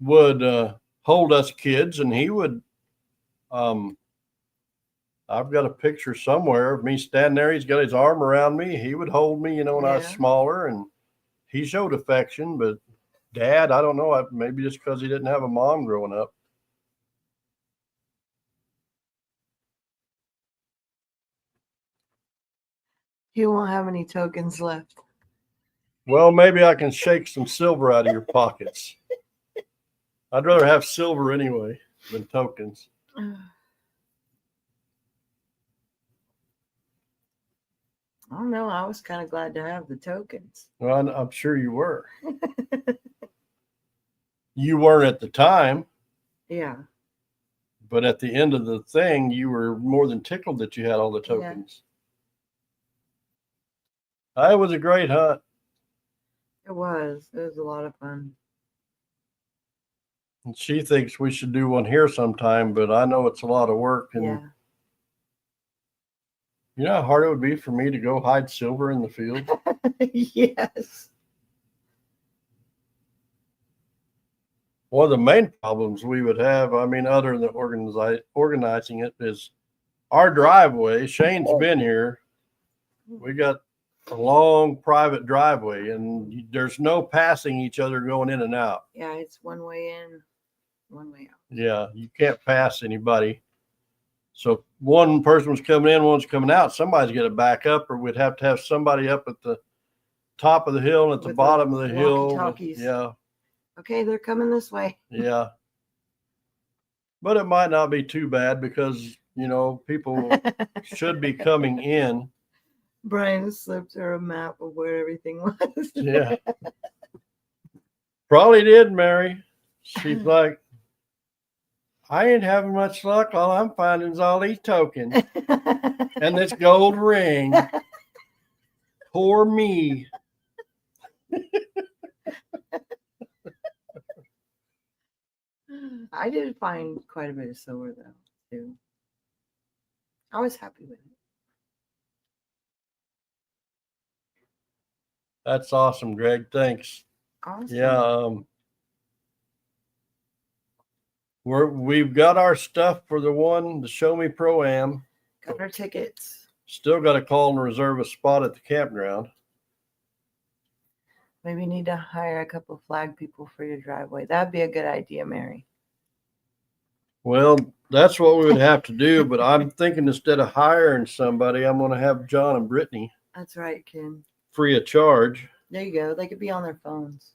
would hold us kids, and he would, I've got a picture somewhere of me standing there. He's got his arm around me. He would hold me, when I was smaller, and he showed affection. But Dad, I don't know, maybe just because he didn't have a mom growing up. You won't have any tokens left. Well, maybe I can shake some silver out of your pockets. I'd rather have silver anyway than tokens. I don't know. I was kind of glad to have the tokens. Well, I'm sure you were. You weren't at the time. Yeah. But at the end of the thing, you were more than tickled that you had all the tokens. Yeah. It was a great hunt. It was. It was a lot of fun. And she thinks we should do one here sometime, but I know it's a lot of work. And yeah. You know how hard it would be for me to go hide silver in the field? Yes. One of the main problems we would have, other than organizing it, is our driveway. Shane's been here. We got a long private driveway, and there's no passing each other going in and out. Yeah, it's one way in, one way out. Yeah, you can't pass anybody. So if one person was coming in, one's coming out, somebody's got to back up, or we'd have to have somebody up at the top of the hill and at the With the bottom of the hill. walkie-talkies. Yeah, Okay, they're coming this way. yeah. But it might not be too bad because, you know, people should be coming in. Brian slipped her a map of where everything was. Yeah. Probably did, Mary. She's like, I ain't having much luck. All I'm finding is all these tokens and this gold ring. Poor me. I did find quite a bit of silver though, too. I was happy with it. That's awesome, Greg. Thanks. Awesome. Yeah. We've got our stuff for the Show Me Pro-Am. Got our tickets. Still got to call and reserve a spot at the campground. Maybe need to hire a couple flag people for your driveway. That'd be a good idea, Mary. Well, that's what we would have to do, but I'm thinking instead of hiring somebody, I'm going to have John and Brittany That's right, Ken. free of charge. There you go. They could be on their phones.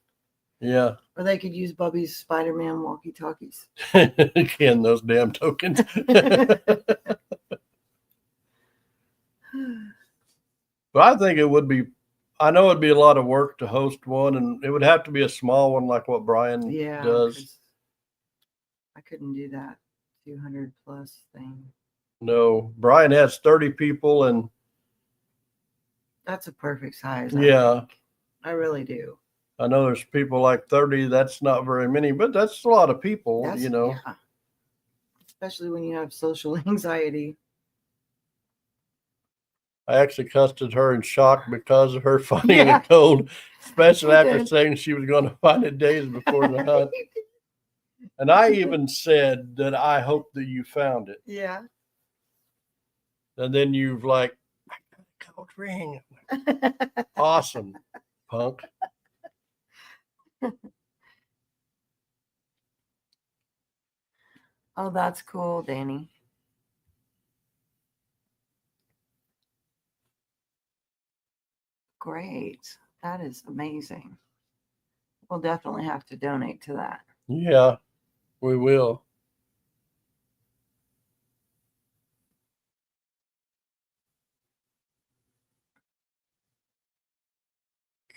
Yeah. Or they could use Bubby's Spider-Man walkie-talkies. Again, those damn tokens. But I think it would be, I know it'd be a lot of work to host one, and it would have to be a small one like what Brian Yeah. does. 'cause I couldn't do that 200 plus thing. No, Brian has 30 people, and That's a perfect size. I yeah, think. I really do. I know there's people like 30. That's not very many, but that's a lot of people, That's, you know. yeah. Especially when you have social anxiety. I actually cussed her in shock because of her finding Yeah. the gold, especially I after did. saying she was going to find it days before the hunt. And I even said that I hope that you found it. Yeah. And then you've like, I got a gold ring. Awesome, punk. Oh, that's cool, Danny. Great. That is amazing. We'll definitely have to donate to that. Yeah, we will.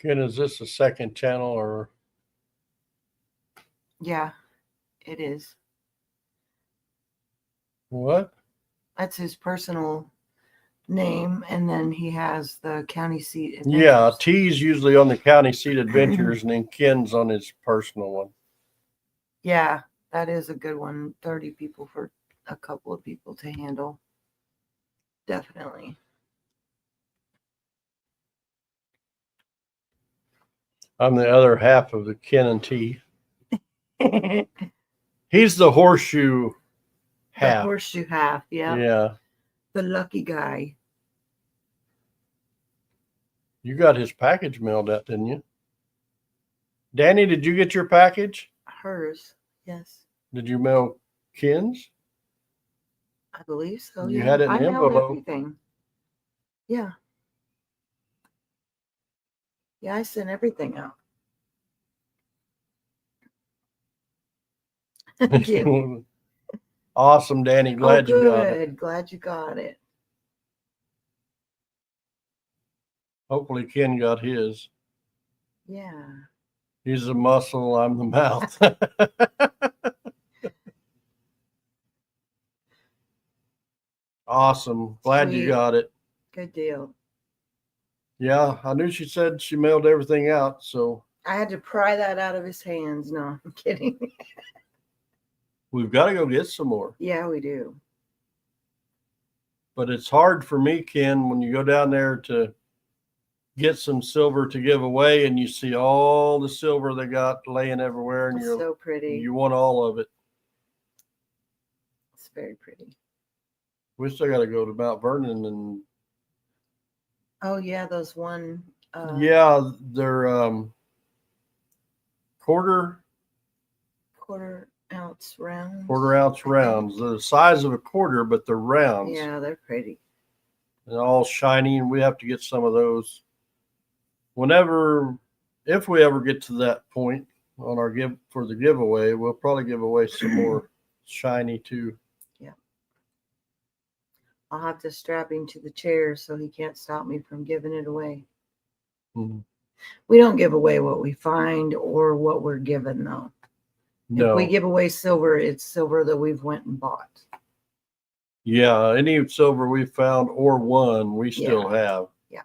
Ken, is this a second channel or? Yeah, it is. What? That's his personal name, and then he has the county seat. Yeah, Adventures. T's usually on the county seat adventures, and then Ken's on his personal one. Yeah, that is a good one. 30 people for a couple of people to handle. Definitely. I'm the other half of the Ken and T. The He's the horseshoe half. horseshoe half, yeah. Yeah. The lucky guy. You got his package mailed out, didn't you? Danny, did you get your package? Hers, yes. Did you mail Ken's? I believe so. You yeah. had it in I an mailed envelope. everything. Yeah. Yeah, I sent everything out. Thank you. Awesome, Danny. Glad you got it. Good. Glad you got it. Hopefully Ken got his. Yeah. He's the muscle, I'm the mouth. Awesome. Glad you Sweet. got it. Good deal. Yeah, I knew she said she mailed everything out, so I had to pry that out of his hands. No, I'm kidding. we've got to go get some more. Yeah, we do. But it's hard for me, Ken, when you go down there to get some silver to give away and you see all the silver they got laying everywhere and It's so pretty. you want all of it. It's very pretty. We still got to go to Mount Vernon and Oh yeah, those one. Yeah, they're quarter Quarter-ounce rounds. ounce I rounds. think. They're the size of a quarter, but they're rounds. Yeah, they're pretty. They're all shiny, and we have to get some of those whenever, if we ever get to that point on our giveaway. We'll probably give away some more shiny too. I'll have to strap him to the chair so he can't stop me from giving it away. Mhm. We don't give away what we find or what we're given, though. No. If we give away silver, it's silver that we've went and bought. Yeah, any silver we found or won, we still have. Yeah.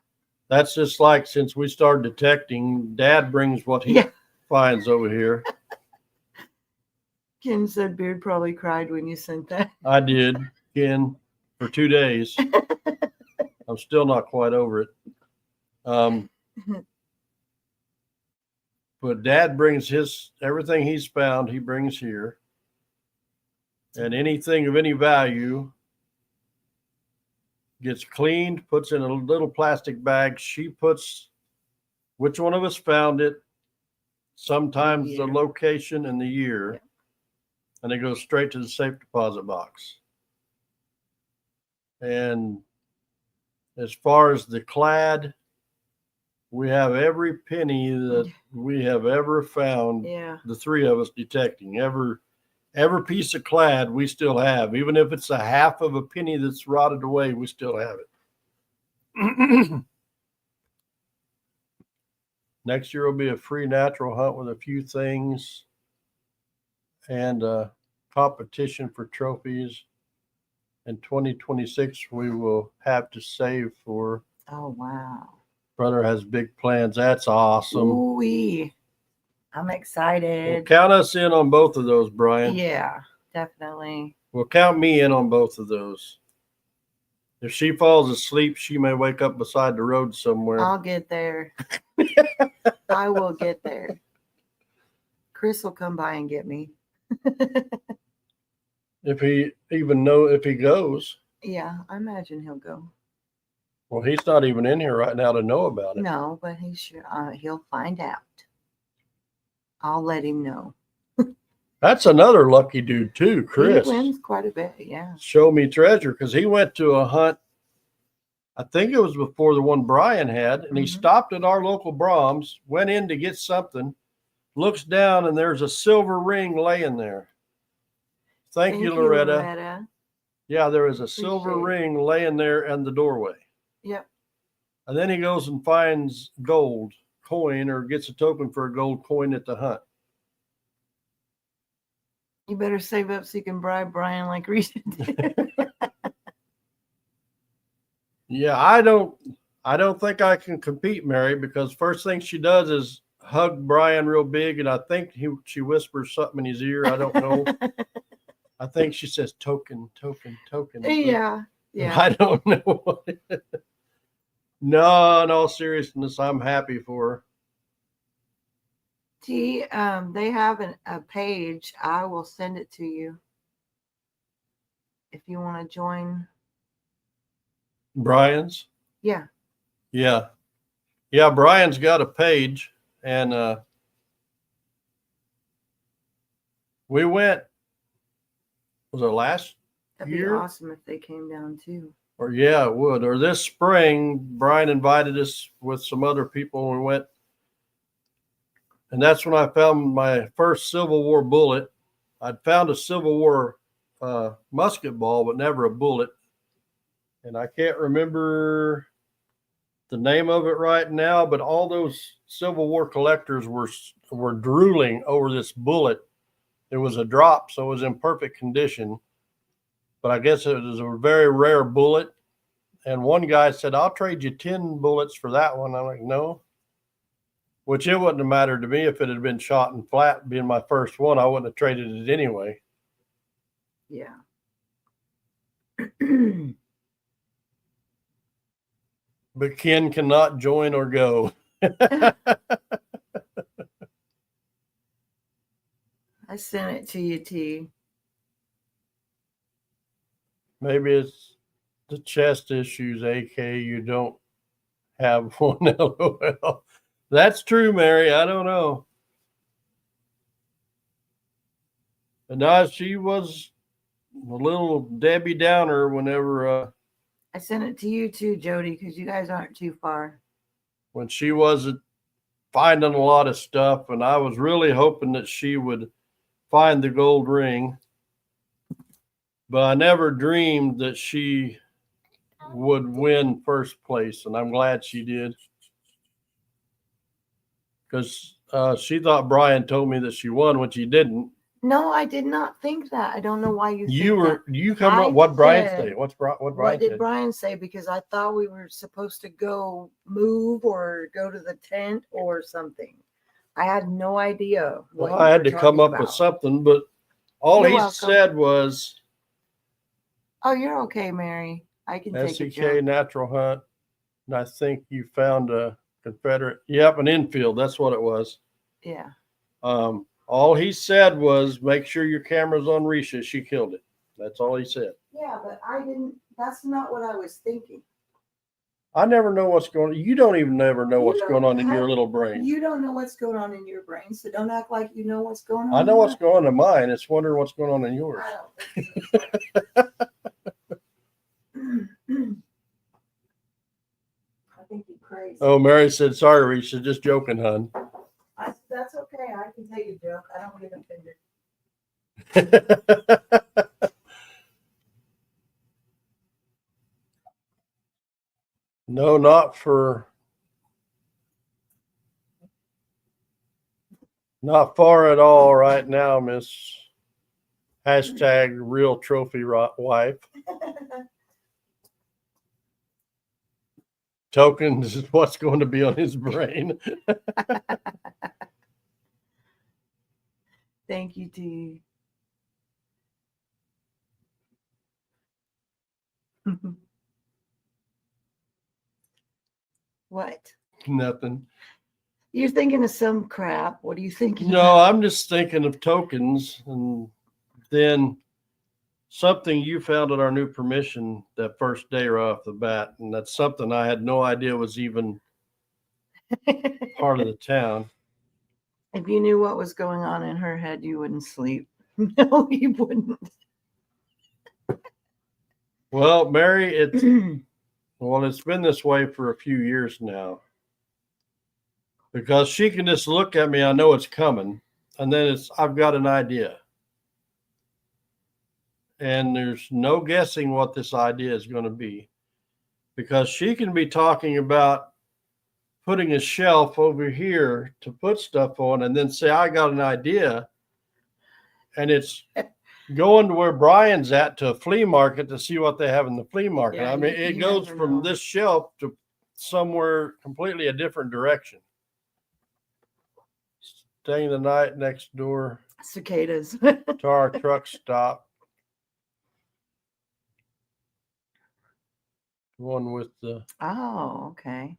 That's just like since we started detecting, Dad brings what he finds over here. Ken said Beard probably cried when you sent that. I did, Ken, for 2 days. I'm still not quite over it. But Dad brings everything he's found, he brings here. And anything of any value gets cleaned, puts in a little plastic bag. She puts which one of us found it, sometimes the location and the year, and it goes straight to the safe deposit box. And as far as the clad, we have every penny that we have ever found. Yeah. The three of us detecting every piece of clad we still have, even if it's a half of a penny that's rotted away, we still have it. Next year will be a free natural hunt with a few things and a competition for trophies. In 2026, we will have to save for. Oh, wow. Brother has big plans. That's awesome. Ooh-wee. I'm excited. Well, count us in on both of those, Brian. Yeah, definitely. Well, count me in on both of those. If she falls asleep, she may wake up beside the road somewhere. I'll get there. I will get there. Chris will come by and get me. If he goes. Yeah, I imagine he'll go. Well, he's not even in here right now to know about it. No, but he'll find out. I'll let him know. That's another lucky dude too, Chris. He wins quite a bit, yeah. Show me treasure, because he went to a hunt. I think it was before the one Brian had, and he stopped at our local Brahms, went in to get something, looks down, and there's a silver ring laying there. Thank you, Loretta. Yeah, there is a silver ring laying there in the doorway. Yep. And then he goes and finds gold coin, or gets a token for a gold coin at the hunt. You better save up so you can bribe Brian like Reese did. Yeah, I don't think I can compete, Mary, because first thing she does is hug Brian real big, and I think she whispers something in his ear. I don't know. I think she says token, token, token. Yeah. I don't know. No, in all seriousness, I'm happy for her. T, they have a page. I will send it to you if you want to join. Brian's? Yeah. Yeah. Yeah, Brian's got a page, and we went, was it last That'd year? be awesome if they came down too. Or yeah, it would. Or this spring, Brian invited us with some other people, and we went. And that's when I found my first Civil War bullet. I'd found a Civil War musket ball, but never a bullet. And I can't remember the name of it right now, but all those Civil War collectors were drooling over this bullet. It was a drop, so it was in perfect condition. But I guess it was a very rare bullet. And one guy said, I'll trade you 10 bullets for that one. I'm like, no. Which it wouldn't have mattered to me if it had been shot and flat, being my first one. I wouldn't have traded it anyway. Yeah. But Ken cannot join or go. I sent it to you, T. Maybe it's the chest issues, AK. You don't have one. LOL. That's true, Mary. I don't know. And now she was a little Debbie Downer whenever I sent it to you too, Jody, because you guys aren't too far. when she wasn't finding a lot of stuff, and I was really hoping that she would find the gold ring, but I never dreamed that she would win first place, and I'm glad she did, because she thought Brian told me that she won, which he didn't. No, I did not think that. I don't know why you You think were that. you come I up. What Brian said- say? What Brian What did said? Brian say? Because I thought we were supposed to go move or go to the tent or something. I had no idea what Well, you I had were to come talking up with about. something, but all You're he welcome. said was Oh, you're okay, Mary. I can take a SEK joke. Natural Hunt, and I think you found a Confederate. Yep, an infield. That's what it was. Yeah. All he said was, make sure your camera's on Risha. She killed it. That's all he said. Yeah, but I didn't. That's not what I was thinking. I never know what's going on. You don't even never know You what's don't going on in have- your little brain. You don't know what's going on in your brain, so don't act like you know what's going on. I know in what's mine. going on in mine. It's wondering what's going on in yours. I don't think so. I think you're crazy. Oh, Mary said, sorry, Risha. Just joking, hon. That's okay. I can take a joke. I don't get offended. No, not far at all right now, Miss hashtag real trophy wife. Tokens is what's going to be on his brain. Thank you, T. What? Nothing. You're thinking of some crap. What are you thinking? No, about? I'm just thinking of tokens, and then something you found at our new permission that first day right off the bat, and that's something I had no idea was even part of the town. If you knew what was going on in her head, you wouldn't sleep. No, you wouldn't. Well, Mary, it's been this way for a few years now. Because she can just look at me, I know it's coming, and then I've got an idea. And there's no guessing what this idea is going to be. Because she can be talking about putting a shelf over here to put stuff on and then say, I got an idea. And it's going to where Brian's at to a flea market to see what they have in the flea market. Yeah, I mean, you it goes never from know. this shelf to somewhere completely a different direction. Staying the night next door Cicadas. to our truck stop. One with the Oh, okay.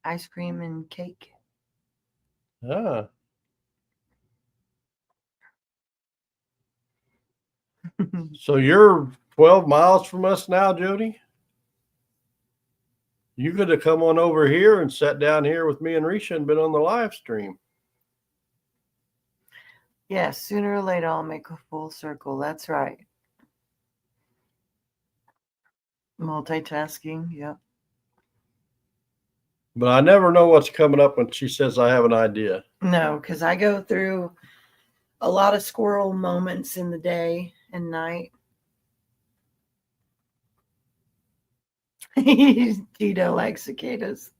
Ice cream and cake. So you're 12 miles from us now, Jody? You could have come on over here and sat down here with me and Risha and been on the live stream. Yes, sooner or later I'll make a full circle. That's right. Multitasking, yep. But I never know what's coming up when she says I have an idea. No, because I go through a lot of squirrel moments in the day and night. Tito likes cicadas.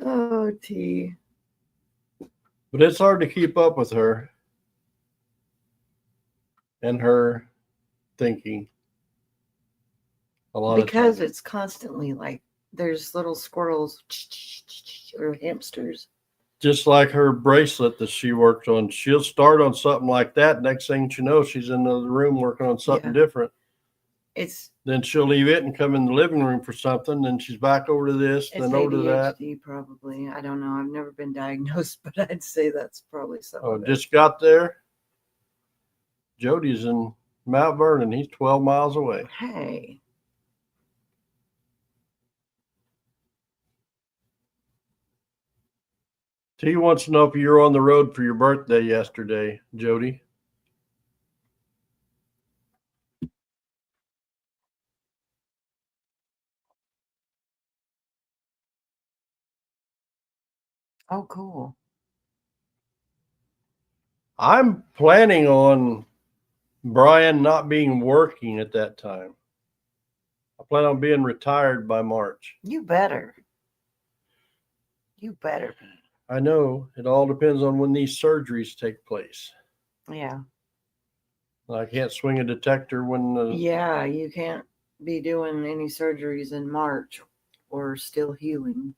Oh, T. But it's hard to keep up with her and her thinking. A lot Because of times. it's constantly like there's little squirrels or hamsters. Just like her bracelet that she worked on. She'll start on something like that. Next thing you know, she's in the room working on something different. It's Then she'll leave it and come in the living room for something. Then she's back over to this, it's then over to that. ADHD probably. I don't know. I've never been diagnosed, but I'd say that's probably some Oh, of it. just got there. Jody's in Mount Vernon. He's 12 miles away. Hey, T wants to know if you were on the road for your birthday yesterday, Jody. Oh, cool. I'm planning on Brian not being working at that time. I plan on being retired by March. You better. You better be. I know it all depends on when these surgeries take place. Yeah. I can't swing a detector when the, Yeah, you can't be doing any surgeries in March or still healing.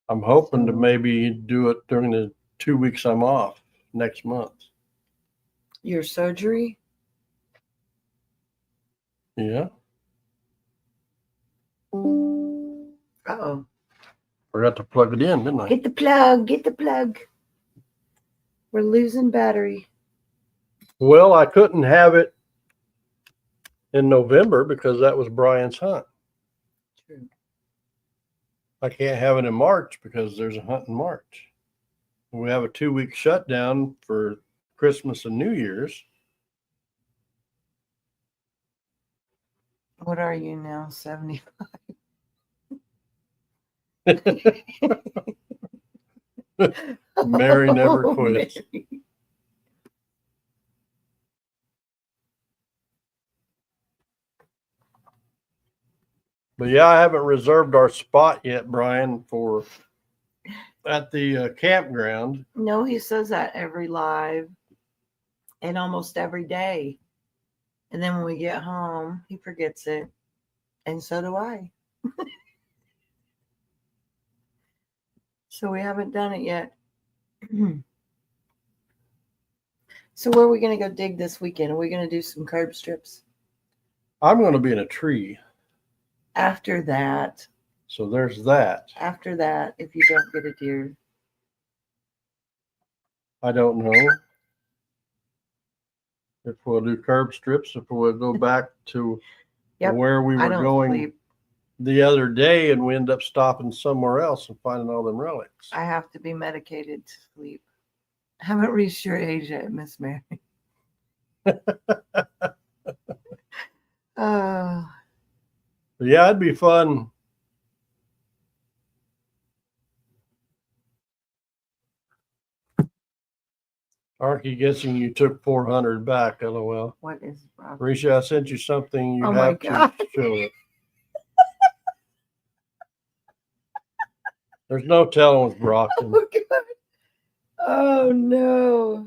I'm hoping to So- maybe do it during the 2 weeks I'm off next month. Your surgery? Yeah. Oh. Forgot to plug it in, didn't I? Get the plug. Get the plug. We're losing battery. Well, I couldn't have it in November because that was Brian's hunt. True. I can't have it in March because there's a hunt in March. We have a 2-week shutdown for Christmas and New Year's. What are you now? 70. Mary never Oh, quits. Mary. But yeah, I haven't reserved our spot yet, Brian, for at the campground. No, he says that every live and almost every day. And then when we get home, he forgets it. And so do I. So we haven't done it yet. So where are we going to go dig this weekend? Are we going to do some curb strips? I'm going to be in a tree. After that, So there's that. if you don't get a deer. I don't know if we'll do curb strips, if we'll go back to Yep, where we I were don't going sleep. the other day and we end up stopping somewhere else and finding all them relics. I have to be medicated to sleep. I haven't reached your age yet, Miss Mary. Oh, But yeah, it'd be fun. Aren't you guessing you took 400 back? LOL. what is wrong? Risha, I sent you something. You Oh my have God. to show it. There's no telling with Brockton. Oh, God. Oh, no.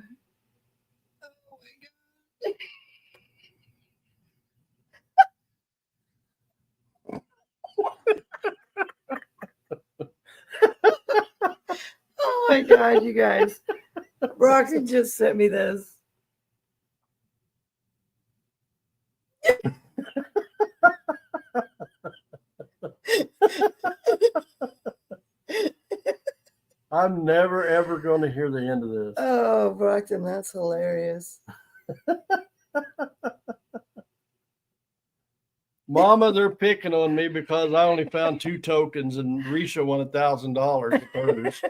Oh, my God. Oh, my God, you guys. Roxy just sent me this. I'm never ever going to hear the end of this. Oh, Brockton, that's hilarious. Mama, they're picking on me because I only found 2 tokens and Risha won $1,000 at produce.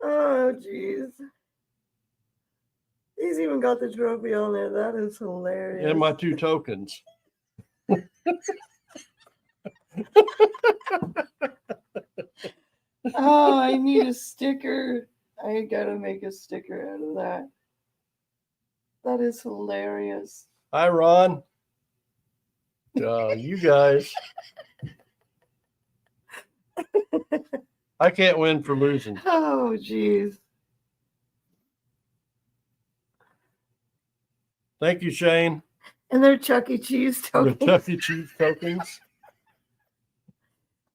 Oh, jeez. He's even got the trophy on there. That is hilarious. And my 2 tokens. Oh, I need a sticker. I gotta make a sticker out of that. That is hilarious. Hi, Ron. You guys. I can't win for losing. Oh, jeez. Thank you, Shane. And they're Chuck E. Cheese The tokens. Chuck E. Cheese tokens.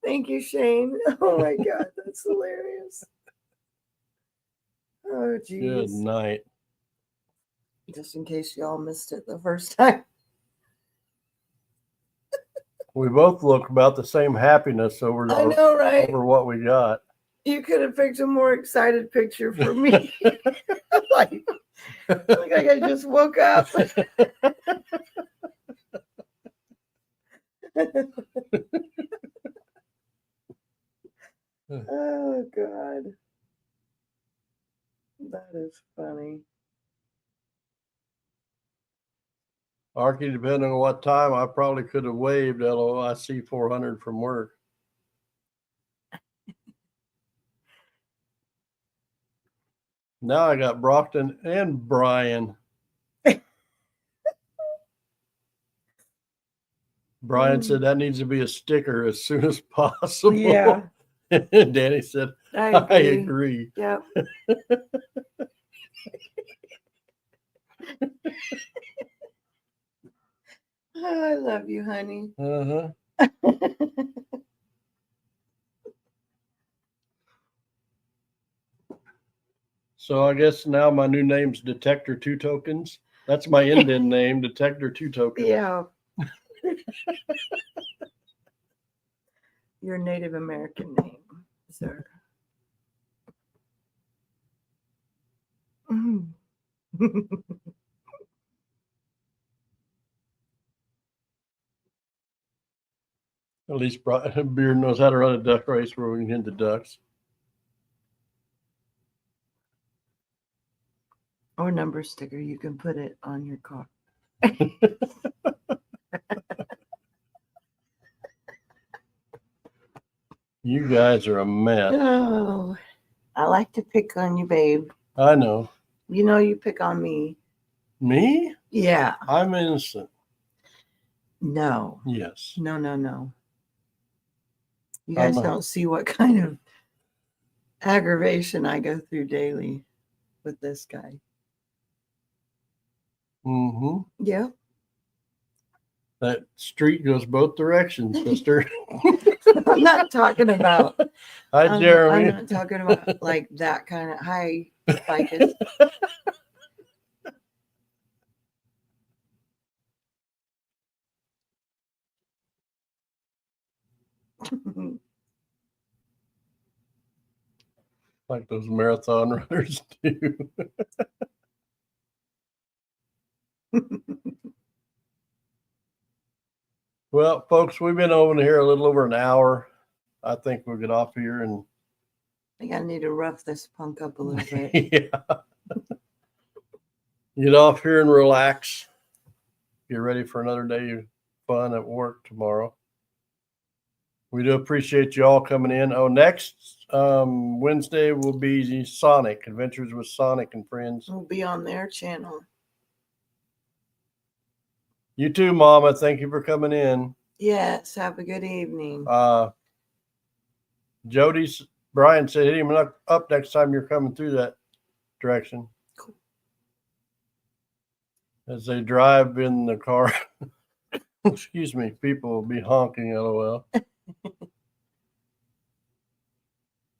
Thank you, Shane. Oh my God, that's hilarious. Oh, Good jeez. night. Just in case y'all missed it the first time. We both look about the same happiness over I know, right? over what we got. You could have picked a more excited picture for me. like I just woke up. Oh God. That is funny. Arky, depending on what time, I probably could have waved LOIC 400 from work. Now I got Brockton and Brian. Brian said that needs to be a sticker as soon as possible. Yeah. And Danny said, I I agree. agree. Yep. Oh, I love you, honey. Uh-huh. So I guess now my new name's Detector 2 Tokens. That's my Indian name, Detector 2 Tokens. Yeah. Your Native American name, sir. Mm. At least Beard knows how to run a duck race where we can hit the ducks. Or number sticker. You can put it on your car. You guys are a mess. Oh, I like to pick on you, babe. I know. You know you pick on me. Me? Yeah. I'm innocent. No. Yes. No, no, no. You I'm guys a- don't see what kind of aggravation I go through daily with this guy. Mm-hmm. Yeah. That street goes both directions, sister. I'm not talking about. Hi, I'm Jeremy. not talking about like that kind of high ficus. Like those marathon runners do. Well, folks, we've been over here a little over an hour. I think we'll get off here and I think I need to rough this punk up a little bit. yeah. Get off here and relax. Get ready for another day of fun at work tomorrow. We do appreciate you all coming in. Oh, next Wednesday will be Sonic Adventures with Sonic and Friends. We'll be on their channel. You too, Mama. Thank you for coming in. Yes. Have a good evening. Brian said hit him up next time you're coming through that direction. Cool. As they drive in the car, excuse me, people will be honking, LOL.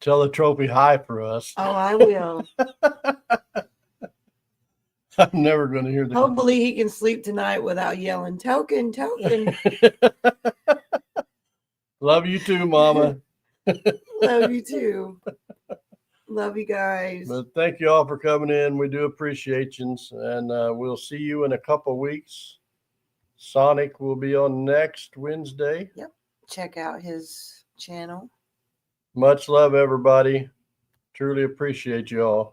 Tell the trophy hi for us. Oh, I will. I'm never going to hear the. Hopefully he can sleep tonight without yelling, token, token. Love you too, Mama. Love you too. Love you guys. But thank you all for coming in. We do appreciate you. And we'll see you in a couple weeks. Sonic will be on next Wednesday. Yep. Check out his channel. Much love, everybody. Truly appreciate you all.